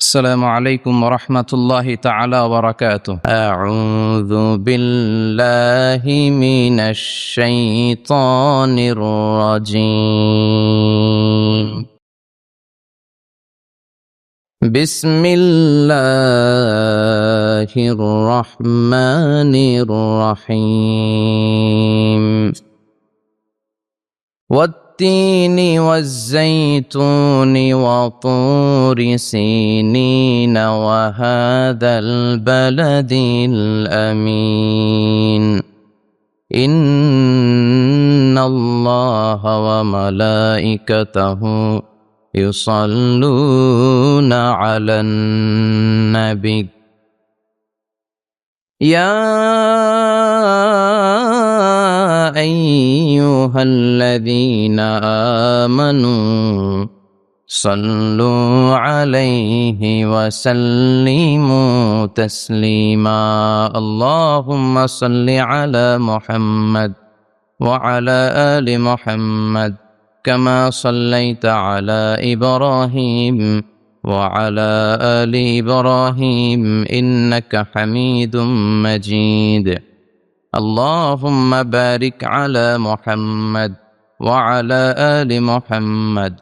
السلام عليكم ورحمة الله تعالى وبركاته. أعوذ بالله من الشيطان الرجيم. بسم الله الرحمن الرحيم. والتين والزيتون وطور سينين وهذا البلد الأمين إن الله وملائكته يصلون على النبي يا أيها الذين آمنوا صلوا عليه وسلموا تسليما اللهم صل على محمد وعلى آل محمد كما صليت على إبراهيم وعلى آل إبراهيم إنك حميد مجيد اللهم بارك على محمد وعلى آل محمد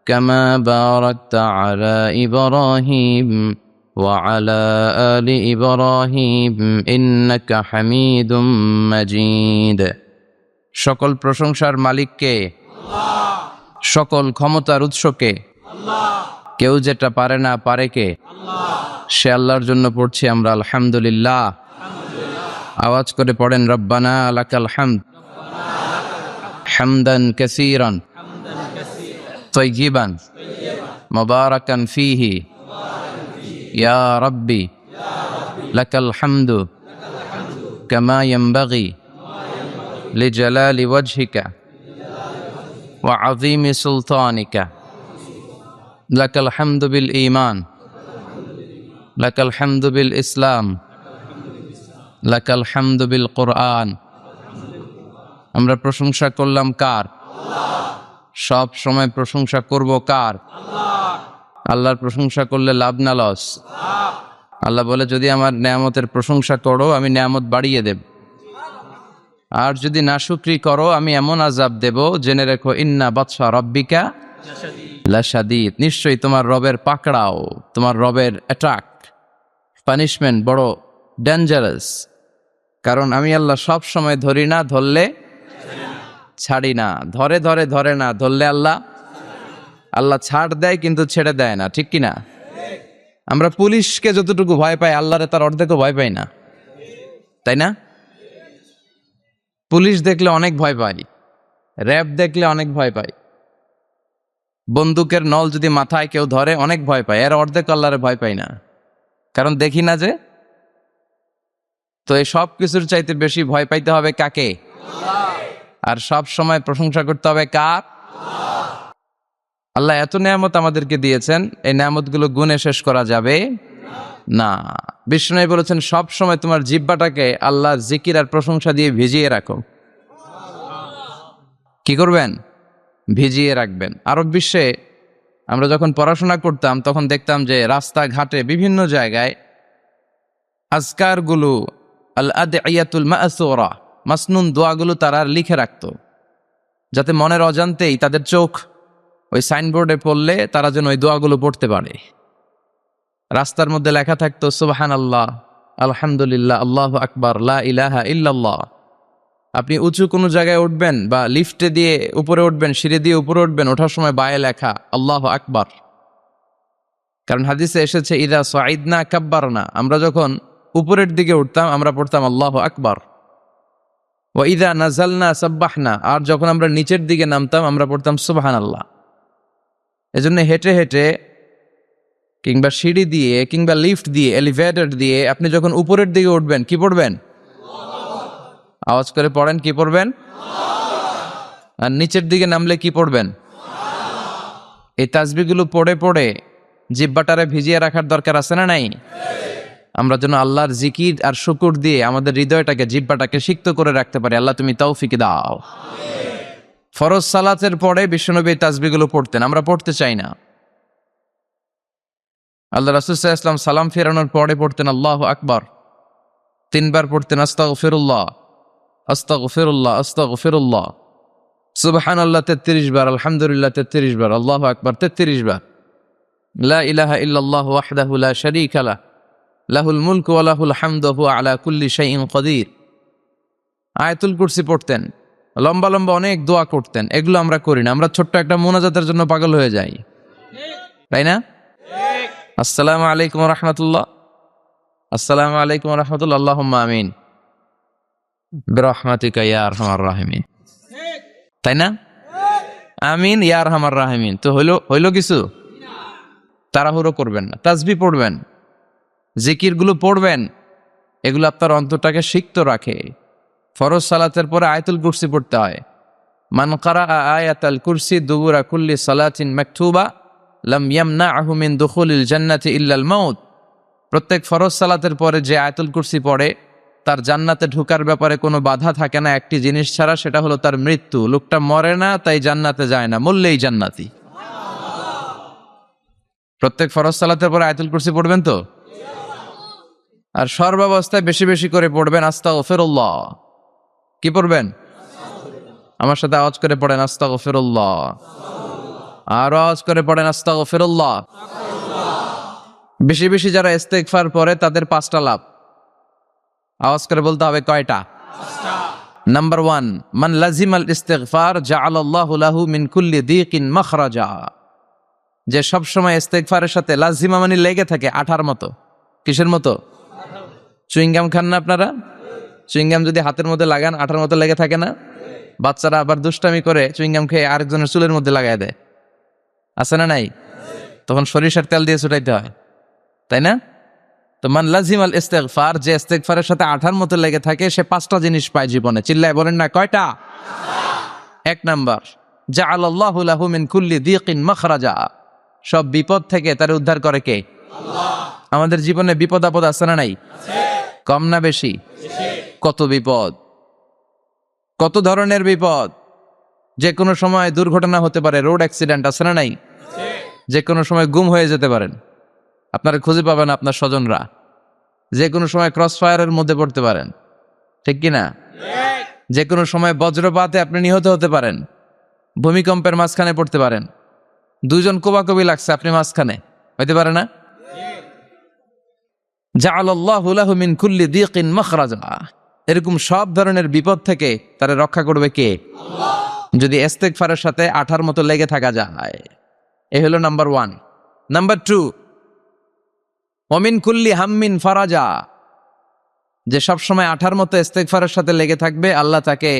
كما باركت على إبراهيم وعلى آل إبراهيم إنك حميد مجيد সকল প্রশংসার মালিককে আল্লাহ, সকল ক্ষমতার উৎসকে আল্লাহ, কেউ যেটা পারে না পারে কে আল্লাহ, সে আল্লাহর জন্য পড়ছি আমরা আলহামদুলিল্লাহ। আওয়াজ করে পড়েন রব্বানা লাকাল হামদ হামদান কাসীরান তাইয়িবান মুবারাকান ফীহি ইয়া রাব্বি লাকাল হামদু কামা ইয়ানবাগি লিজালালি ওয়াজহিকা ওয়া আযীমি সুলতানিকা লাকাল হামদু বিল ঈমান লাকাল হামদু বিল ইসলাম লাকাল হামদু বিল কোরআন। আমরা প্রশংসা করলাম কার? সব সময় প্রশংসা করব কার? আল্লাহর প্রশংসা করলে লাভ না লস? আল্লাহ বলে যদি আমার নেয়ামতের প্রশংসা করো আমি নেয়ামত বাড়িয়ে দেব, আর যদি নাশুকরি করো আমি এমন আযাব দেব জেনে রেখো ইন্না বাতশা রাব্বিকা লাশাদীদ, নিশ্চয়ই তোমার রবের পাকড়াও, তোমার রবের অ্যাটাক পানিশমেন্ট বড় ডেঞ্জারাস। কারণ আমি আল্লাহ সব সময় ধরি না, ধরলে ছাড়ি না, ধরে ধরে ধরে না, ধরলে আল্লাহ ছাড় দেয় কিন্তু ছেড়ে দেয় না, ঠিক কিনা? আমরা পুলিশকে যতটুকু ভয় পাই আল্লাহরে তার অর্ধেকও ভয় পাই না, তাই না? পুলিশ দেখলে অনেক ভয় পাই, র্যাব দেখলে অনেক ভয় পাই, বন্দুকের নল যদি মাথায় কেউ ধরে অনেক ভয় পাই, এর অর্ধেক আল্লাহরে ভয় পাই না, কারণ দেখি না যে। তো এই সব কিছুর চাইতে বেশি ভয় পাইতে হবে কাকে? আর সব সময় প্রশংসা করতে হবে কার? আল্লাহ এত নেয়ামত আমাদেরকে দিয়েছেন, এই নেয়ামতগুলো গুণে শেষ করা যাবে না। বিষ্ণু বলেছেন সব সময় তোমার জিহ্বাটাকে আল্লাহর জিকির আর প্রশংসা দিয়ে ভিজিয়ে রাখো। কি করবেন? ভিজিয়ে রাখবেন। আরব বিশ্বে আমরা যখন পড়াশোনা করতাম তখন দেখতাম যে রাস্তাঘাটে বিভিন্ন জায়গায় আজকারগুলো আল আদইয়াতুল মাসুরা মাসনুন দোয়াগুলো তারা লিখে রাখতো, যাতে মনের অজান্তেই তাদের চোখ ওই সাইনবোর্ডে পড়লে তারা যেন ওই দোয়াগুলো পড়তে পারে। রাস্তার মধ্যে লেখা থাকতো সুবহানাল্লাহ, আলহামদুলিল্লাহ, আল্লাহু আকবার, লা ইলাহা ইল্লাল্লাহ। আপনি উঁচু কোনো জায়গায় উঠবেন বা লিফটে দিয়ে উপরে উঠবেন, সিঁড়ি দিয়ে উপরে উঠবেন, ওঠার সময় বায়ে লেখা আল্লাহু আকবার। কারণ হাদিসে এসেছে ইদা সাইদনা কাব্বারনা, আমরা যখন উপরের দিকে উঠতাম আমরা পড়তাম আল্লাহু আকবার। ওয়া ইদা নাযালনা সাব্বাহনা, আর যখন আমরা নিচের দিকে নামতাম আমরা পড়তাম সুবহানাল্লাহ। এজন্য হেঁটে হেঁটে কিংবা সিঁড়ি দিয়ে কিংবা লিফট দিয়ে এলিভেটর দিয়ে আপনি যখন উপরের দিকে উঠবেন কি পড়বেন? আওয়াজ করে পড়েন, কি পড়বেন? আর নিচের দিকে নামলে কি পড়বেন? এই তাসবিহগুলো পড়ে পড়ে জিহ্বাটারে ভিজিয়ে রাখার দরকার আছে না নাই? আমরা যেন আল্লাহর জিকির আর শুকর দিয়ে আমাদের হৃদয়টাকে, জিহ্বাটাকে সিক্ত করে রাখতে পারি। আল্লাহ তুমি তৌফিক দাও। ফরজ সালাতের পরে বিশ্বনবী তাসবিহগুলো পড়তেন, আমরা পড়তে চাই না। আল্লাহ রাসূল সাল্লাল্লাহু আলাইহি ওয়াসাল্লাম সালাম ফেরানোর পরে পড়তেন আল্লাহু আকবার, 3 বার পড়তেন আস্তাগফিরুল্লাহ আস্তাগফিরুল্লাহ আস্তাগফিরুল্লাহ, সুবহানাল্লাহ 33 বার, আলহামদুলিল্লাহ 33 বার, আল্লাহু আকবার 33 বার, লা ইলাহা ইল্লাল্লাহু ওয়াহদাহু লা শারীকা লাহু লাহুল মুলকু ওয়া লাহুল হামদু ওয়া হুয়া আলা কুল্লি শাইইন কাদির। আয়াতুল কুরসি পড়তেন, লম্বা লম্বা অনেক দোয়া করতেন। এগুলো আমরা করি না, আমরা ছোট্ট একটা মোনাজাতের জন্য পাগল হয়ে যাই, তাই না? আসসালামু আলাইকুম ওয়া রাহমাতুল্লাহ, আসসালামু আলাইকুম ওয়া রাহমাতুল্লাহ, আল্লাহুম্মা আমিন বিরহমাতিকা ইয়া আরহামার রাহিমিন, তাই না? আমিন ইয়া আরহামার রাহিমিন। তো হইলো কিছু? তাড়াহুড়ো করবেন না, তাসবিহ পড়বেন, জিকিরগুলো পড়বেন, এগুলো আপনার অন্তরটাকে সিক্ত রাখে। ফরজ সালাতের পরে আয়াতুল কুরসি পড়তে হয়। মান কারাআ আয়াতাল কুরসি দুবুরা কুল্লি সালাতিন মাকতুবা লাম ইয়ামনাহু মিন দুখুলিল জান্নাতি ইল্লাল মাউত। প্রত্যেক ফরজ সালাতের পরে যে আয়াতুল কুরসি পড়ে তার জান্নাতে ঢোকার ব্যাপারে কোনো বাধা থাকে না একটি জিনিস ছাড়া, সেটা হলো তার মৃত্যু। লোকটা মরে না তাই জান্নাতে যায় না, মরলেই জান্নাতি। প্রত্যেক ফরজ সালাতের পরে আয়াতুল কুরসি পড়বেন তো? আর সর্বাবস্থায় বেশি বেশি করে পড়বেন আস্তাগফিরুল্লাহ। কি পড়বেন? আমার সাথে আওয়াজ করে পড়েন আস্তাগফিরুল্লাহ, আর আওয়াজ করে পড়েন আস্তাগফিরুল্লাহ। বেশি বেশি যারা ইস্তেগফার পড়ে তাদের 5টা লাভ। আওয়াজ করে বলতে হবে কয়টা? নাম্বার 1, মান লাজিমাল ইস্তিগফার জাআলাল্লাহু লাহু মিন কুল্লি দীকিন মাখরাজা। যে সব সময় ইস্তেগফারের সাথে লাজিমা মানে লেগে থাকে, আঠার মতো। কিসের মতো? চুইংগাম খান না আপনারা? চুইংগাম যদি হাতের মধ্যে লাগান আঠার মতো লেগে থাকে না? বাচ্চারা আবার দুষ্টামি করে চুইংগাম খেয়ে আরেকজনের চুলের মধ্যে লাগাই দেয়, আছে না নাই? তখন সরিষার তেল দিয়ে ছুটাইতে হয়, তাই না? তো মান লাজিমাল ইস্তিগফার, যে ইস্তিগফারের সাথে আঠার মতো লেগে থাকে, সে 5টা জিনিস পায় জীবনে। চিল্লায় বলেন না কয়টা? 1 নাম্বার, জাআলাল্লাহু লাহু মিন কুল্লি দীকিন মাখরাজা। সব বিপদ থেকে তার উদ্ধার করে কে? আল্লাহ। আমাদের জীবনে বিপদ আপদ আছে না নাই? কম না বেশি? কত বিপদ, কত ধরনের বিপদ। যে কোনো সময় দুর্ঘটনা হতে পারে, রোড অ্যাক্সিডেন্ট, আছে না নাই? যে কোনো সময় গুম হয়ে যেতে পারেন, আপনারা খুঁজে পাবেন আপনার স্বজনরা। যে কোনো সময় ক্রস ফায়ারের মধ্যে পড়তে পারেন, ঠিক কিনা? যে কোনো সময় বজ্রপাতে আপনি নিহত হতে পারেন, ভূমিকম্পের মাঝখানে পড়তে পারেন, 2 জন কোবাকবি লাগছে, আপনি মাঝখানে, হইতে পারে না? জাআলাল্লাহু লাহু মিন কুল্লি দীকিন মাখরাজা। এরকম সব ধরনের বিপদ থেকে তারা রক্ষা করবে কে? আল্লাহ। যদি ইস্তিগফারের সাথে আঠার মতো লেগে থাকা যায়। এ হলো নাম্বার 1। নাম্বার 2, ওমিন কুল্লি হাম্মিন ফারাজা। যে সব সময় আঠার মতো ইস্তিগফারের সাথে লেগে থাকবে, আল্লাহ তাকে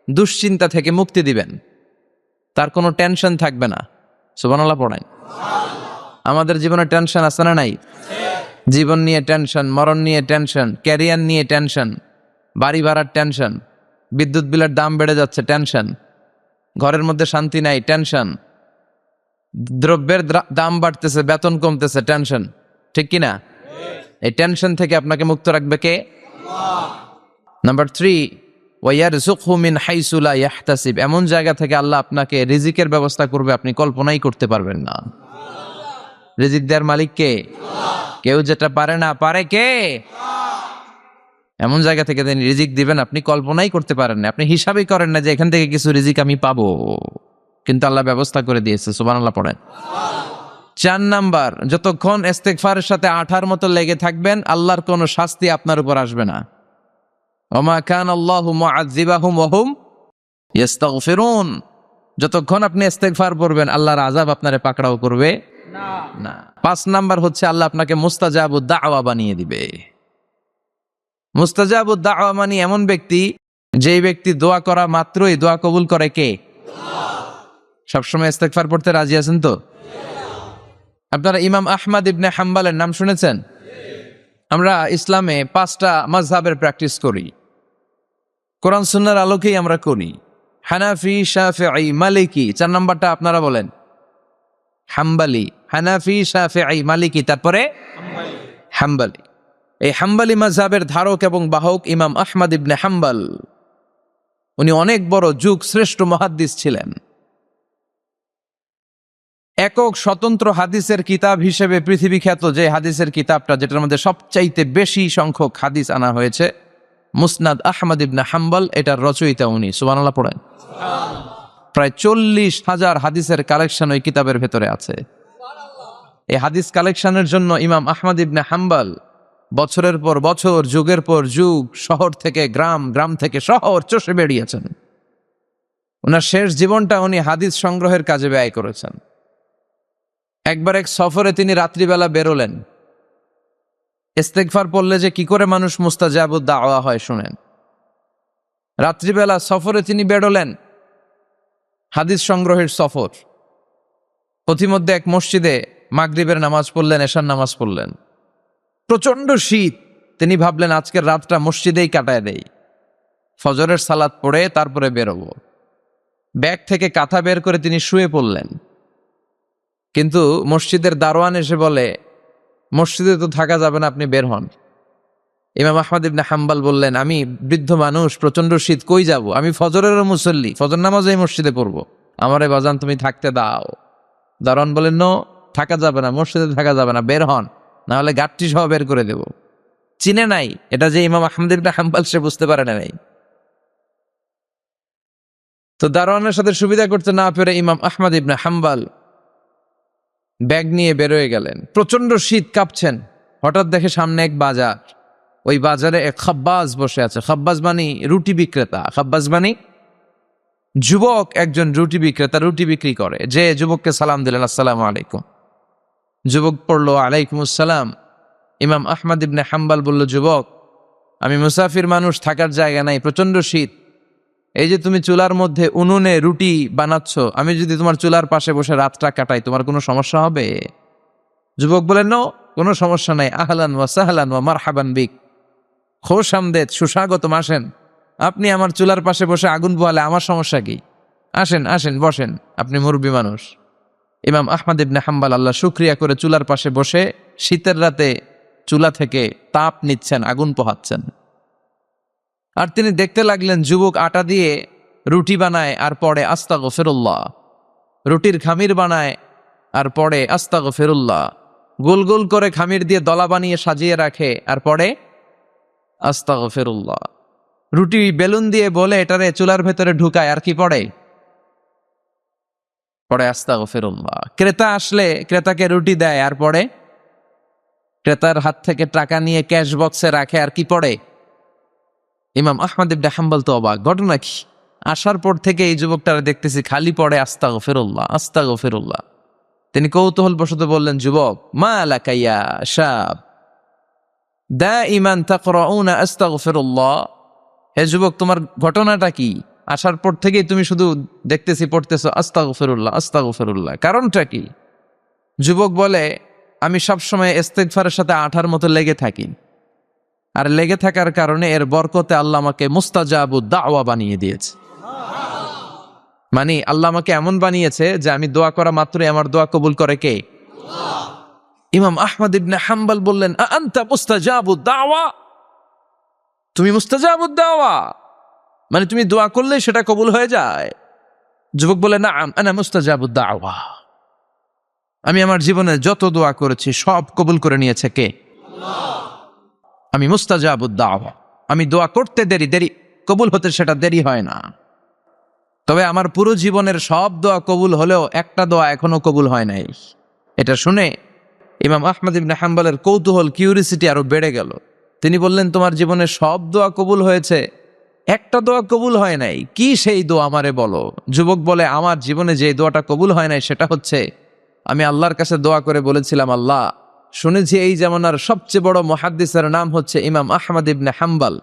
দুশ্চিন্তা থেকে মুক্তি দিবেন, তার কোনো টেনশন থাকবে না। সুবহানাল্লাহ পড়েন। আমাদের জীবনে টেনশন আছে না নাই? জীবন নিয়ে টেনশন, মরণ নিয়ে টেনশন, ক্যারিয়ার নিয়ে টেনশন, বাড়ি ভাড়ার টেনশন, বিদ্যুৎ বিলের দাম বেড়ে যাচ্ছে টেনশন, ঘরের মধ্যে শান্তি নাই টেনশন, দ্রব্যের দাম বাড়তেছে, বেতন কমতেছে টেনশন, ঠিক কিনা? এই টেনশন থেকে আপনাকে মুক্ত রাখবে কে? আল্লাহ। নাম্বার 3, ওয়ায়ারযুকহু মিন হাইসু লা ইয়াহতাসিব। এমন জায়গা থেকে আল্লাহ আপনাকে রিজিকের ব্যবস্থা করবে আপনি কল্পনাই করতে পারবেন না। রিজিক দেওয়ার মালিক কে? আল্লাহ। কেউ যেটা পারে না, পারে কে? এমন জায়গা থেকে তিনি রিজিক দিবেন আপনি কল্পনাই করতে পারেন না, আপনি হিসাবই করেন না যে এখান থেকে কিছু রিজিক আমি পাবো, কিন্তু আল্লাহ ব্যবস্থা করে দিয়েছে। সুবহানাল্লাহ পড়েন। 4 নাম্বার, যতক্ষণ ইস্তিগফারের সাথে আঠার মতো লেগে থাকবেন আল্লাহর কোনো শাস্তি আপনার উপর আসবে না। ওমা কানাল্লাহু মুআযযিবাহুম ওয়া হুম ইস্তাগফিরুন। যতক্ষণ আপনি ইস্তিগফার পড়বেন আল্লাহর আযাব আপনারে পাকড়াও করবে না। 5 নাম্বার হচ্ছে আল্লাহ আপনাকে মুস্তাজাবুদ দাওয়া বানিয়ে দিবে। মুস্তাজাবুদ দাওয়া মানে এমন ব্যক্তি, যেই ব্যক্তি দোয়া করা মাত্রই দোয়া কবুল করে কে? আল্লাহ। সবসময় ইস্তিগফার পড়তে রাজি আছেন তো? আপনারা ইমাম আহমদ ইবনে হাম্বলের নাম শুনেছেন? আমরা ইসলামে 5টা মাযহাবের প্র্যাকটিস করি, কোরআন সুন্নাহর আলোকেই আমরা করি। হানাফি, শাফিঈ, মালিকি। 4 নাম্বারটা আপনারা বলেন। হাম্বলি, হানাফি, শাফিঈ, মালিকি, তারপরে হাম্বলি। এই হাম্বলি মাযহাবের ধারক এবং বাহক ইমাম আহমদ ইবনে হাম্বল। উনি অনেক বড় যুগ শ্রেষ্ঠ মুহাদ্দিস ছিলেন। একক স্বতন্ত্র হাদিসের কিতাব হিসেবে পৃথিবী খ্যাত যে হাদিসের কিতাবটা, যেটার মধ্যে সবচাইতে বেশি সংখ্যক হাদিস আনা হয়েছে, মুসনাদ আহমদ ইবনে হাম্বল, এটার রচয়িতা উনি। সুবহানাল্লাহ পড়েন। প্রায় 40,000 হাদিসের কালেকশন ওই কিতাবের ভেতরে আছে। এই হাদিস কালেকশনের জন্য ইমাম আহমদ ইবনে হাম্বল বছরের পর বছর, যুগের পর যুগ, শহর থেকে গ্রাম, গ্রাম থেকে শহর চষে বেরিয়েছেন। ওনার শেষ জীবনটা উনি হাদিস সংগ্রহের কাজে ব্যয় করেছেন। একবার এক সফরে তিনি রাত্রিবেলা বেরোলেন। ইস্তেগফার পড়লে যে কি করে মানুষ মুস্তাজাবুদ দাওয়া হয় শুনেন। রাত্রিবেলা সফরে তিনি বেরোলেন, হাদিস সংগ্রহের সফর। পথিমধ্যে এক মসজিদে মাগরিবের নামাজ পড়লেন, এশার নামাজ পড়লেন। প্রচন্ড শীত। তিনি ভাবলেন আজকের রাতটা মসজিদেই কাটায় দেই, ফজরের সালাত পড়ে তারপরে বেরোবো। ব্যাগ থেকে কাঁথা বের করে তিনি শুয়ে পড়লেন। কিন্তু মসজিদের দারোয়ান এসে বলে, মসজিদে তো থাকা যাবে না, আপনি বের হন। ইমাম আহমদ ইবনে হাম্বল বললেন, আমি বৃদ্ধ মানুষ, প্রচন্ড শীত, কই যাব? আমি ফজরেরও মুসল্লি, ফজর নামাজ এই মসজিদে পড়বো, আমারে বাজান তুমি থাকতে দাও। দারোয়ান বলেন, নো, থাকা যাবে না, মসজিদে থাকা যাবে না, বের হন, না হলে গাঠটি সহ বের করে দেব। চিনে নাই এটা যে ইমাম আহমদ ইবনে হাম্বল, সে বুঝতে পারে নাই। তো দারোয়ানের সাথে সুবিধা করতে না পেরে ইমাম আহমদ ইবনে হাম্বল ব্যাগ নিয়ে বেরোয় গেলেন। প্রচন্ড শীত, কাঁপছেন। হঠাৎ দেখে সামনে এক বাজার। ওই বাজারে এক খাব্বাজ বসে আছে। খাব্বাজ মানি রুটি বিক্রেতা। খাব্বাজ মানি যুবক, একজন রুটি বিক্রেতা, রুটি বিক্রি করে। যে যুবককে সালাম দিলেন, আসসালামু আলাইকুম। যুবক পড়লো, আলাইকুম আসসালাম। ইমাম আহমদ ইবনে হাম্বল বলল, যুবক, আমি মুসাফির মানুষ, থাকার জায়গা নাই, প্রচন্ড শীত। এই যে তুমি চুলার মধ্যে উনুনে রুটি বানাচ্ছ, আমি যদি তোমার চুলার পাশে বসে রাতটা কাটাই, তোমার কোনো সমস্যা হবে? যুবক বলেন, নো, কোনো সমস্যা নাই। আহলান ওয়া সাহলান ওয়া মারহাবান বিক, খোশ আমদেদ, সুস্বাগতম, আসেন। আপনি আমার চুলার পাশে বসে আগুন পোহালে আমার সমস্যা কি? আসেন, আসেন, বসেন, আপনি মুরব্বী মানুষ। ইমাম আহমদ ইবনে হাম্বল আল্লাহ শুকরিয়া করে চুলার পাশে বসে শীতের রাতে চুলা থেকে তাপ নিচ্ছেন, আগুন পোহাচ্ছেন। আর তিনি দেখতে লাগলেন যুবক আটা দিয়ে রুটি বানায় আর পড়ে আস্তাগফিরুল্লাহ, রুটির খামির বানায় আর পড়ে আস্তাগফিরুল্লাহ, গোল গোল করে খামির দিয়ে দলা বানিয়ে সাজিয়ে রাখে আর পড়ে আস্তাগফিরুল্লাহ, রুটি বেলুন দিয়ে বলে এটারে চুলার ভেতরে ঢুকায় আর কি পড়ে আস্তাগফিরুল্লাহ। ক্রেতা আসলে ক্রেতাকে রুটি দেয় আর পড়ে, ক্রেতার হাত থেকে টাকা নিয়ে ক্যাশ বক্সে রাখে আর কি পড়ে। ইমাম আহমদ ইবনে হাম্বল তো অবাক, ঘটনা কি? আসার পর থেকে এই যুবকটারে দেখতেছি খালি পড়ে আস্তাগফিরুল্লাহ, আস্তাগফিরুল্লাহ। তিনি কৌতূহল বশত বললেন, যুবক, মা লাকা ইয়া শাব দাইমান তাকরাউনা আস্তাগফিরুল্লাহ, হে যুবক, তোমার ঘটনাটা কি? আসার পর থেকেই তুমি শুধু দেখতেছি পড়তেছো আস্তাগফিরুল্লাহ, আস্তাগফিরুল্লাহ, কারণটা কি? যুবক বলে, আমি সবসময় ইস্তেগফারের সাথে আঠার মতো লেগে থাকি, আর লেগে থাকার কারণে এর বরকতে আল্লাহ আমাকে মুস্তাজাবুদ দাওয়া বানিয়ে দিয়েছে। মানে আল্লাহ আমাকে এমন বানিয়েছে যে আমি দোয়া করা মাত্রই আমার দোয়া কবুল করে কে? আল্লাহ। ইমাম আহমদ ইবনে হাম্বল বললেন, আনতা মুস্তাজাবুদ দাওয়া, তুমি মুস্তাজাবুদ দাওয়া, মানে তুমি দোয়া করলেই সেটা কবুল হয়ে যায়? যুবক বলে, না, আনা মুস্তাজাবুদ দাওয়া, আমি আমার জীবনে যত দোয়া করেছি সব কবুল করে নিয়েছে কে? আল্লাহ। আমি মুস্তাজাবুদ দাওয়া, আমি দোয়া করতে দেরি, কবুল হতে সেটা দেরি হয় না। তবে আমার পুরো জীবনের সব দোয়া কবুল হলেও একটা দোয়া এখনো কবুল হয় নাই। এটা শুনে ইমাম আহমদ ইবনে হাম্বলের কৌতূহল, কিউরিসিটি আরো বেড়ে গেল। তিনি বললেন, তোমার জীবনে সব দোয়া কবুল হয়েছে, একটা দোয়া কবুল হয় নাই, কি সেই দোয়া আমারে বলো? যুবক বলে, আমার জীবনে যে দোয়াটা কবুল হয় নাই সেটা হচ্ছে, আমি আল্লাহর কাছে দোয়া করে বলেছিলাম, আল্লাহ, শুনেছি এই জামানার সবচেয়ে বড় মুহাদ্দিসের নাম হচ্ছে ইমাম আহমদ ইবনে হাম্বল,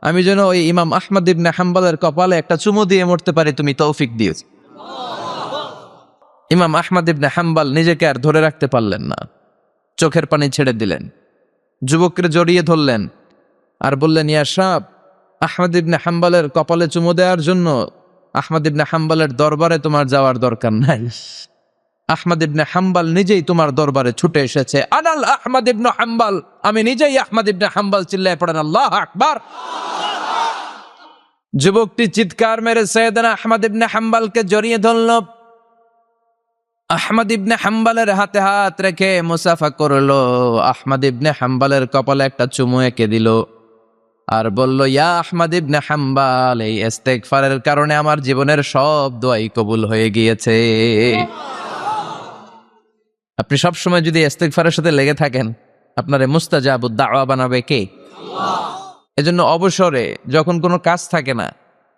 আমি যেন ওই ইমাম আহমদ ইবনে হাম্বলের কপালে একটা চুমু দিয়ে মরতে পারি, তুমি তৌফিক দিয়েছ। ইমাম আহমদ ইবনে হাম্বল নিজেকে আর ধরে রাখতে পারলেন না, চোখের পানি ছেড়ে দিলেন, যুবককে জড়িয়ে ধরলেন আর বললেন, ইয়া শাব, আহমদ ইবনে হাম্বলের কপালে চুমু দেওয়ার জন্য আহমদ ইবনে হাম্বলের দরবারে তোমার যাওয়ার দরকার নাই, আহমদ ইবনে হাম্বল নিজেই তোমার দরবারে ছুটে এসেছে। আনাল আহমদ ইবনে হাম্বল, আমি নিজেই আহমদ ইবনে হাম্বল। চিল্লায় পড়েন আল্লাহু আকবার। যুবকটি চিৎকার মেরে সাইয়েদনা আহমদ ইবনে হাম্বলকে জড়িয়ে ধরল। আহমদ ইবনে হাম্বলের হাতে হাত রেখে মুসাফা করলো। আহমদ ইবনে হাম্বলের কপালে একটা চুমু এঁকে দিল আর বলল, ইয়া আহমদ ইবনে হাম্বল, এই ইস্তেগফারের কারণে আমার জীবনের সব দোয়াই কবুল হয়ে গিয়েছে। আপনি সব সময় যদি ইস্তেগফারের সাথে লেগে থাকেন, আপনারে মুস্তাজাবুদ দাওয়া বানাবে কে? এজন্য অবসরে যখন কোনো কাজ থাকে না,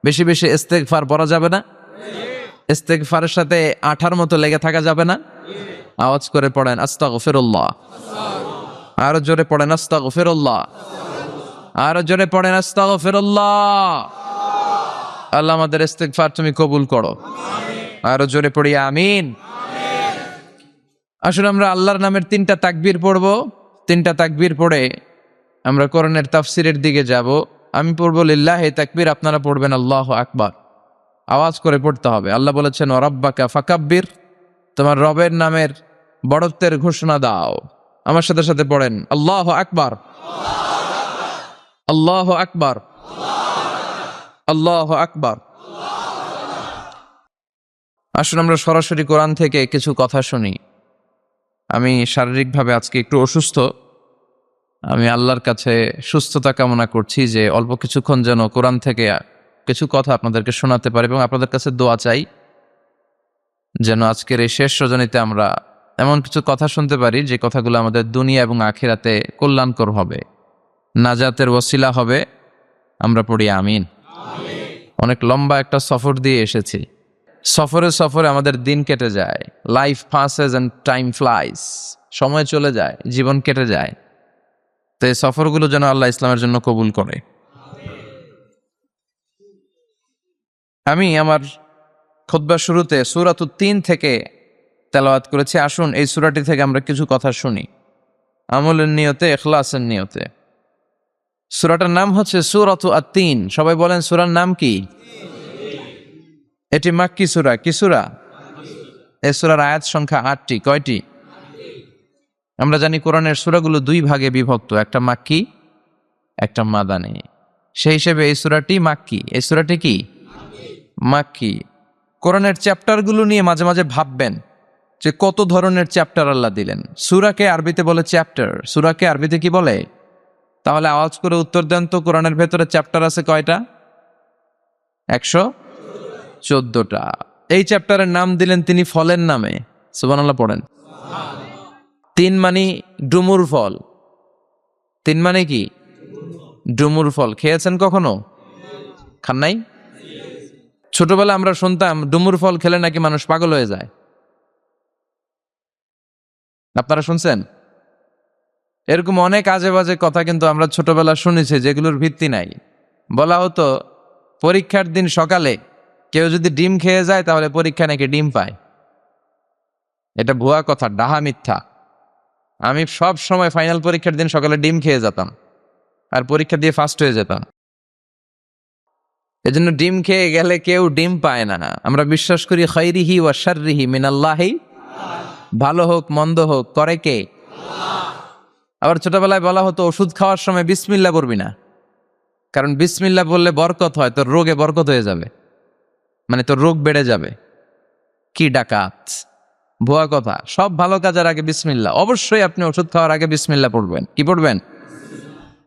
বেশি বেশি ইস্তেগফার পড়া যাবে না? ইস্তেগফারের সাথে আঠার মতো লেগে থাকা যাবে না? আওয়াজ করে পড়েন আস্তাগফিরুল্লাহ। আরো জোরে পড়েন আস্তাগফিরুল্লাহ। আরো জোরে পড়েন আস্তাগফিরুল্লাহ। আল্লাহ আমাদের ইস্তেগফার তুমি কবুল করো। আরো জোরে পড়ি আমিন। আসলে আমরা আল্লাহর নামের 3টা তাকবীর পড়ব। 3টা তাকবীর পড়ে আমরা কোরআনের তাফসিরের দিকে যাব। আমি পড়ব লিল্লাহি তাকবীর, আপনারা পড়বেন আল্লাহু আকবার। আওয়াজ করে পড়তে হবে। আল্লাহ বলেছেন ওয়ারাব্বাকা ফাকাব্বির, তোমার রবের নামের বড়ত্বের ঘোষণা দাও। আমার সাথে সাথে পড়েন আল্লাহু আকবার, আল্লাহু আকবার, আল্লাহু আকবার। আসুন আমরা সরাসরি কোরআন থেকে কিছু কথা শুনি। আমি শারীরিকভাবে আজকে একটু অসুস্থ। আমি আল্লাহর কাছে সুস্থতা কামনা করছি যে অল্প কিছুক্ষণ যেন কোরআন থেকে কিছু কথা আপনাদেরকে শোনাতে পারি, এবং আপনাদের কাছে দোয়া চাই যেন আজকের এই শেষ রজনীতে আমরা এমন কিছু কথা শুনতে পারি যে কথাগুলো আমাদের দুনিয়া এবং আখিরাতে কল্যাণকর হবে, নাজাতের ওসিলা হবে। আমরা পড়ি আমিন। অনেক লম্বা একটা সফর দিয়ে এসেছি। সফরে সফরে আমাদের দিন কেটে যায়। Life passes and time flies, সময় চলে যায়, জীবন কেটে যায়। তো এই সফরগুলো যেন আল্লাহ ইসলামের জন্য কবুল করে। আমি আমার খুতবার শুরুতে সূরাতুত তিন থেকে তেলাওয়াত করেছি। আসুন এই সূরাটি থেকে আমরা কিছু কথা শুনি, আমলের নিয়তে, ইখলাসের নিয়তে। সূরাটার নাম হচ্ছে সূরাতুত আত-তিন। সবাই বলেন সূরার নাম কি? এটি মাক্কি সূরা। কি সূরা? এই সূরার আয়াত সংখ্যা 8টি। কয়টি? আমরা জানি কোরআনের সূরাগুলো 2 ভাগে বিভক্ত, একটা মাক্কি, একটা মাদানী। সেই হিসেবে এই সূরাটি মাক্কি। এই সূরাটি কি? মাক্কি। কোরআনের চ্যাপ্টারগুলো নিয়ে মাঝে মাঝে ভাববেন যে কত ধরনের চ্যাপ্টার আল্লাহ দিলেন। সূরাকে আরবিতে বলে চ্যাপ্টার। সূরাকে আরবিতে কি বলে? তাহলে আওয়াজ করে উত্তর দেন তো, কোরআনের ভেতরে চ্যাপ্টার আছে কয়টা? 114টা। এই চ্যাপ্টারের নাম দিলেন তিনি ফলের নামে। সুবহানাল্লাহ পড়েন। 3 মানে ডুমুর ফল। 3 মানে কি? ডুমুর ফল। খেয়েছেন কখনো? খান নাই? ছোটবেলা আমরা শুনতাম ডুমুর ফল খেলে নাকি মানুষ পাগল হয়ে যায়। আপনারা শুনছেন? এরকম অনেক আজে বাজে কথা কিন্তু আমরা ছোটবেলা শুনেছি, যেগুলোর ভিত্তি নাই। বলা হতো পরীক্ষার দিন সকালে কেউ যদি ডিম খেয়ে যায় তাহলে পরীক্ষা নাকি ডিম পায়। এটা ভুয়া কথা, ডাহা মিথ্যা। আমি সব সময় ফাইনাল পরীক্ষার দিন সকালে ডিম খেয়ে যেতাম আর পরীক্ষা দিয়ে ফার্স্ট হয়ে যেতাম। এজন্য ডিম খেয়ে গেলে কেউ ডিম পায় না। আমরা বিশ্বাস করি খাইরিহি ওয়া শাররিহি মিনাল্লাহি, ভালো হোক মন্দ হোক করে কে? আবার ছোটবেলায় বলা হতো ওষুধ খাওয়ার সময় বিসমিল্লাহ বলবি না, কারণ বিসমিল্লাহ বললে বরকত হয়, তোর রোগে বরকত হয়ে যাবে, মানে তোর রোগ বেড়ে যাবে। কি ডাকাত, ভুয়া কথা। সব ভালো কাজের আগে বিসমিল্লাহ। অবশ্যই আপনি ওষুধ খাওয়ার আগে বিসমিল্লাহ পড়বেন। কি পড়বেন?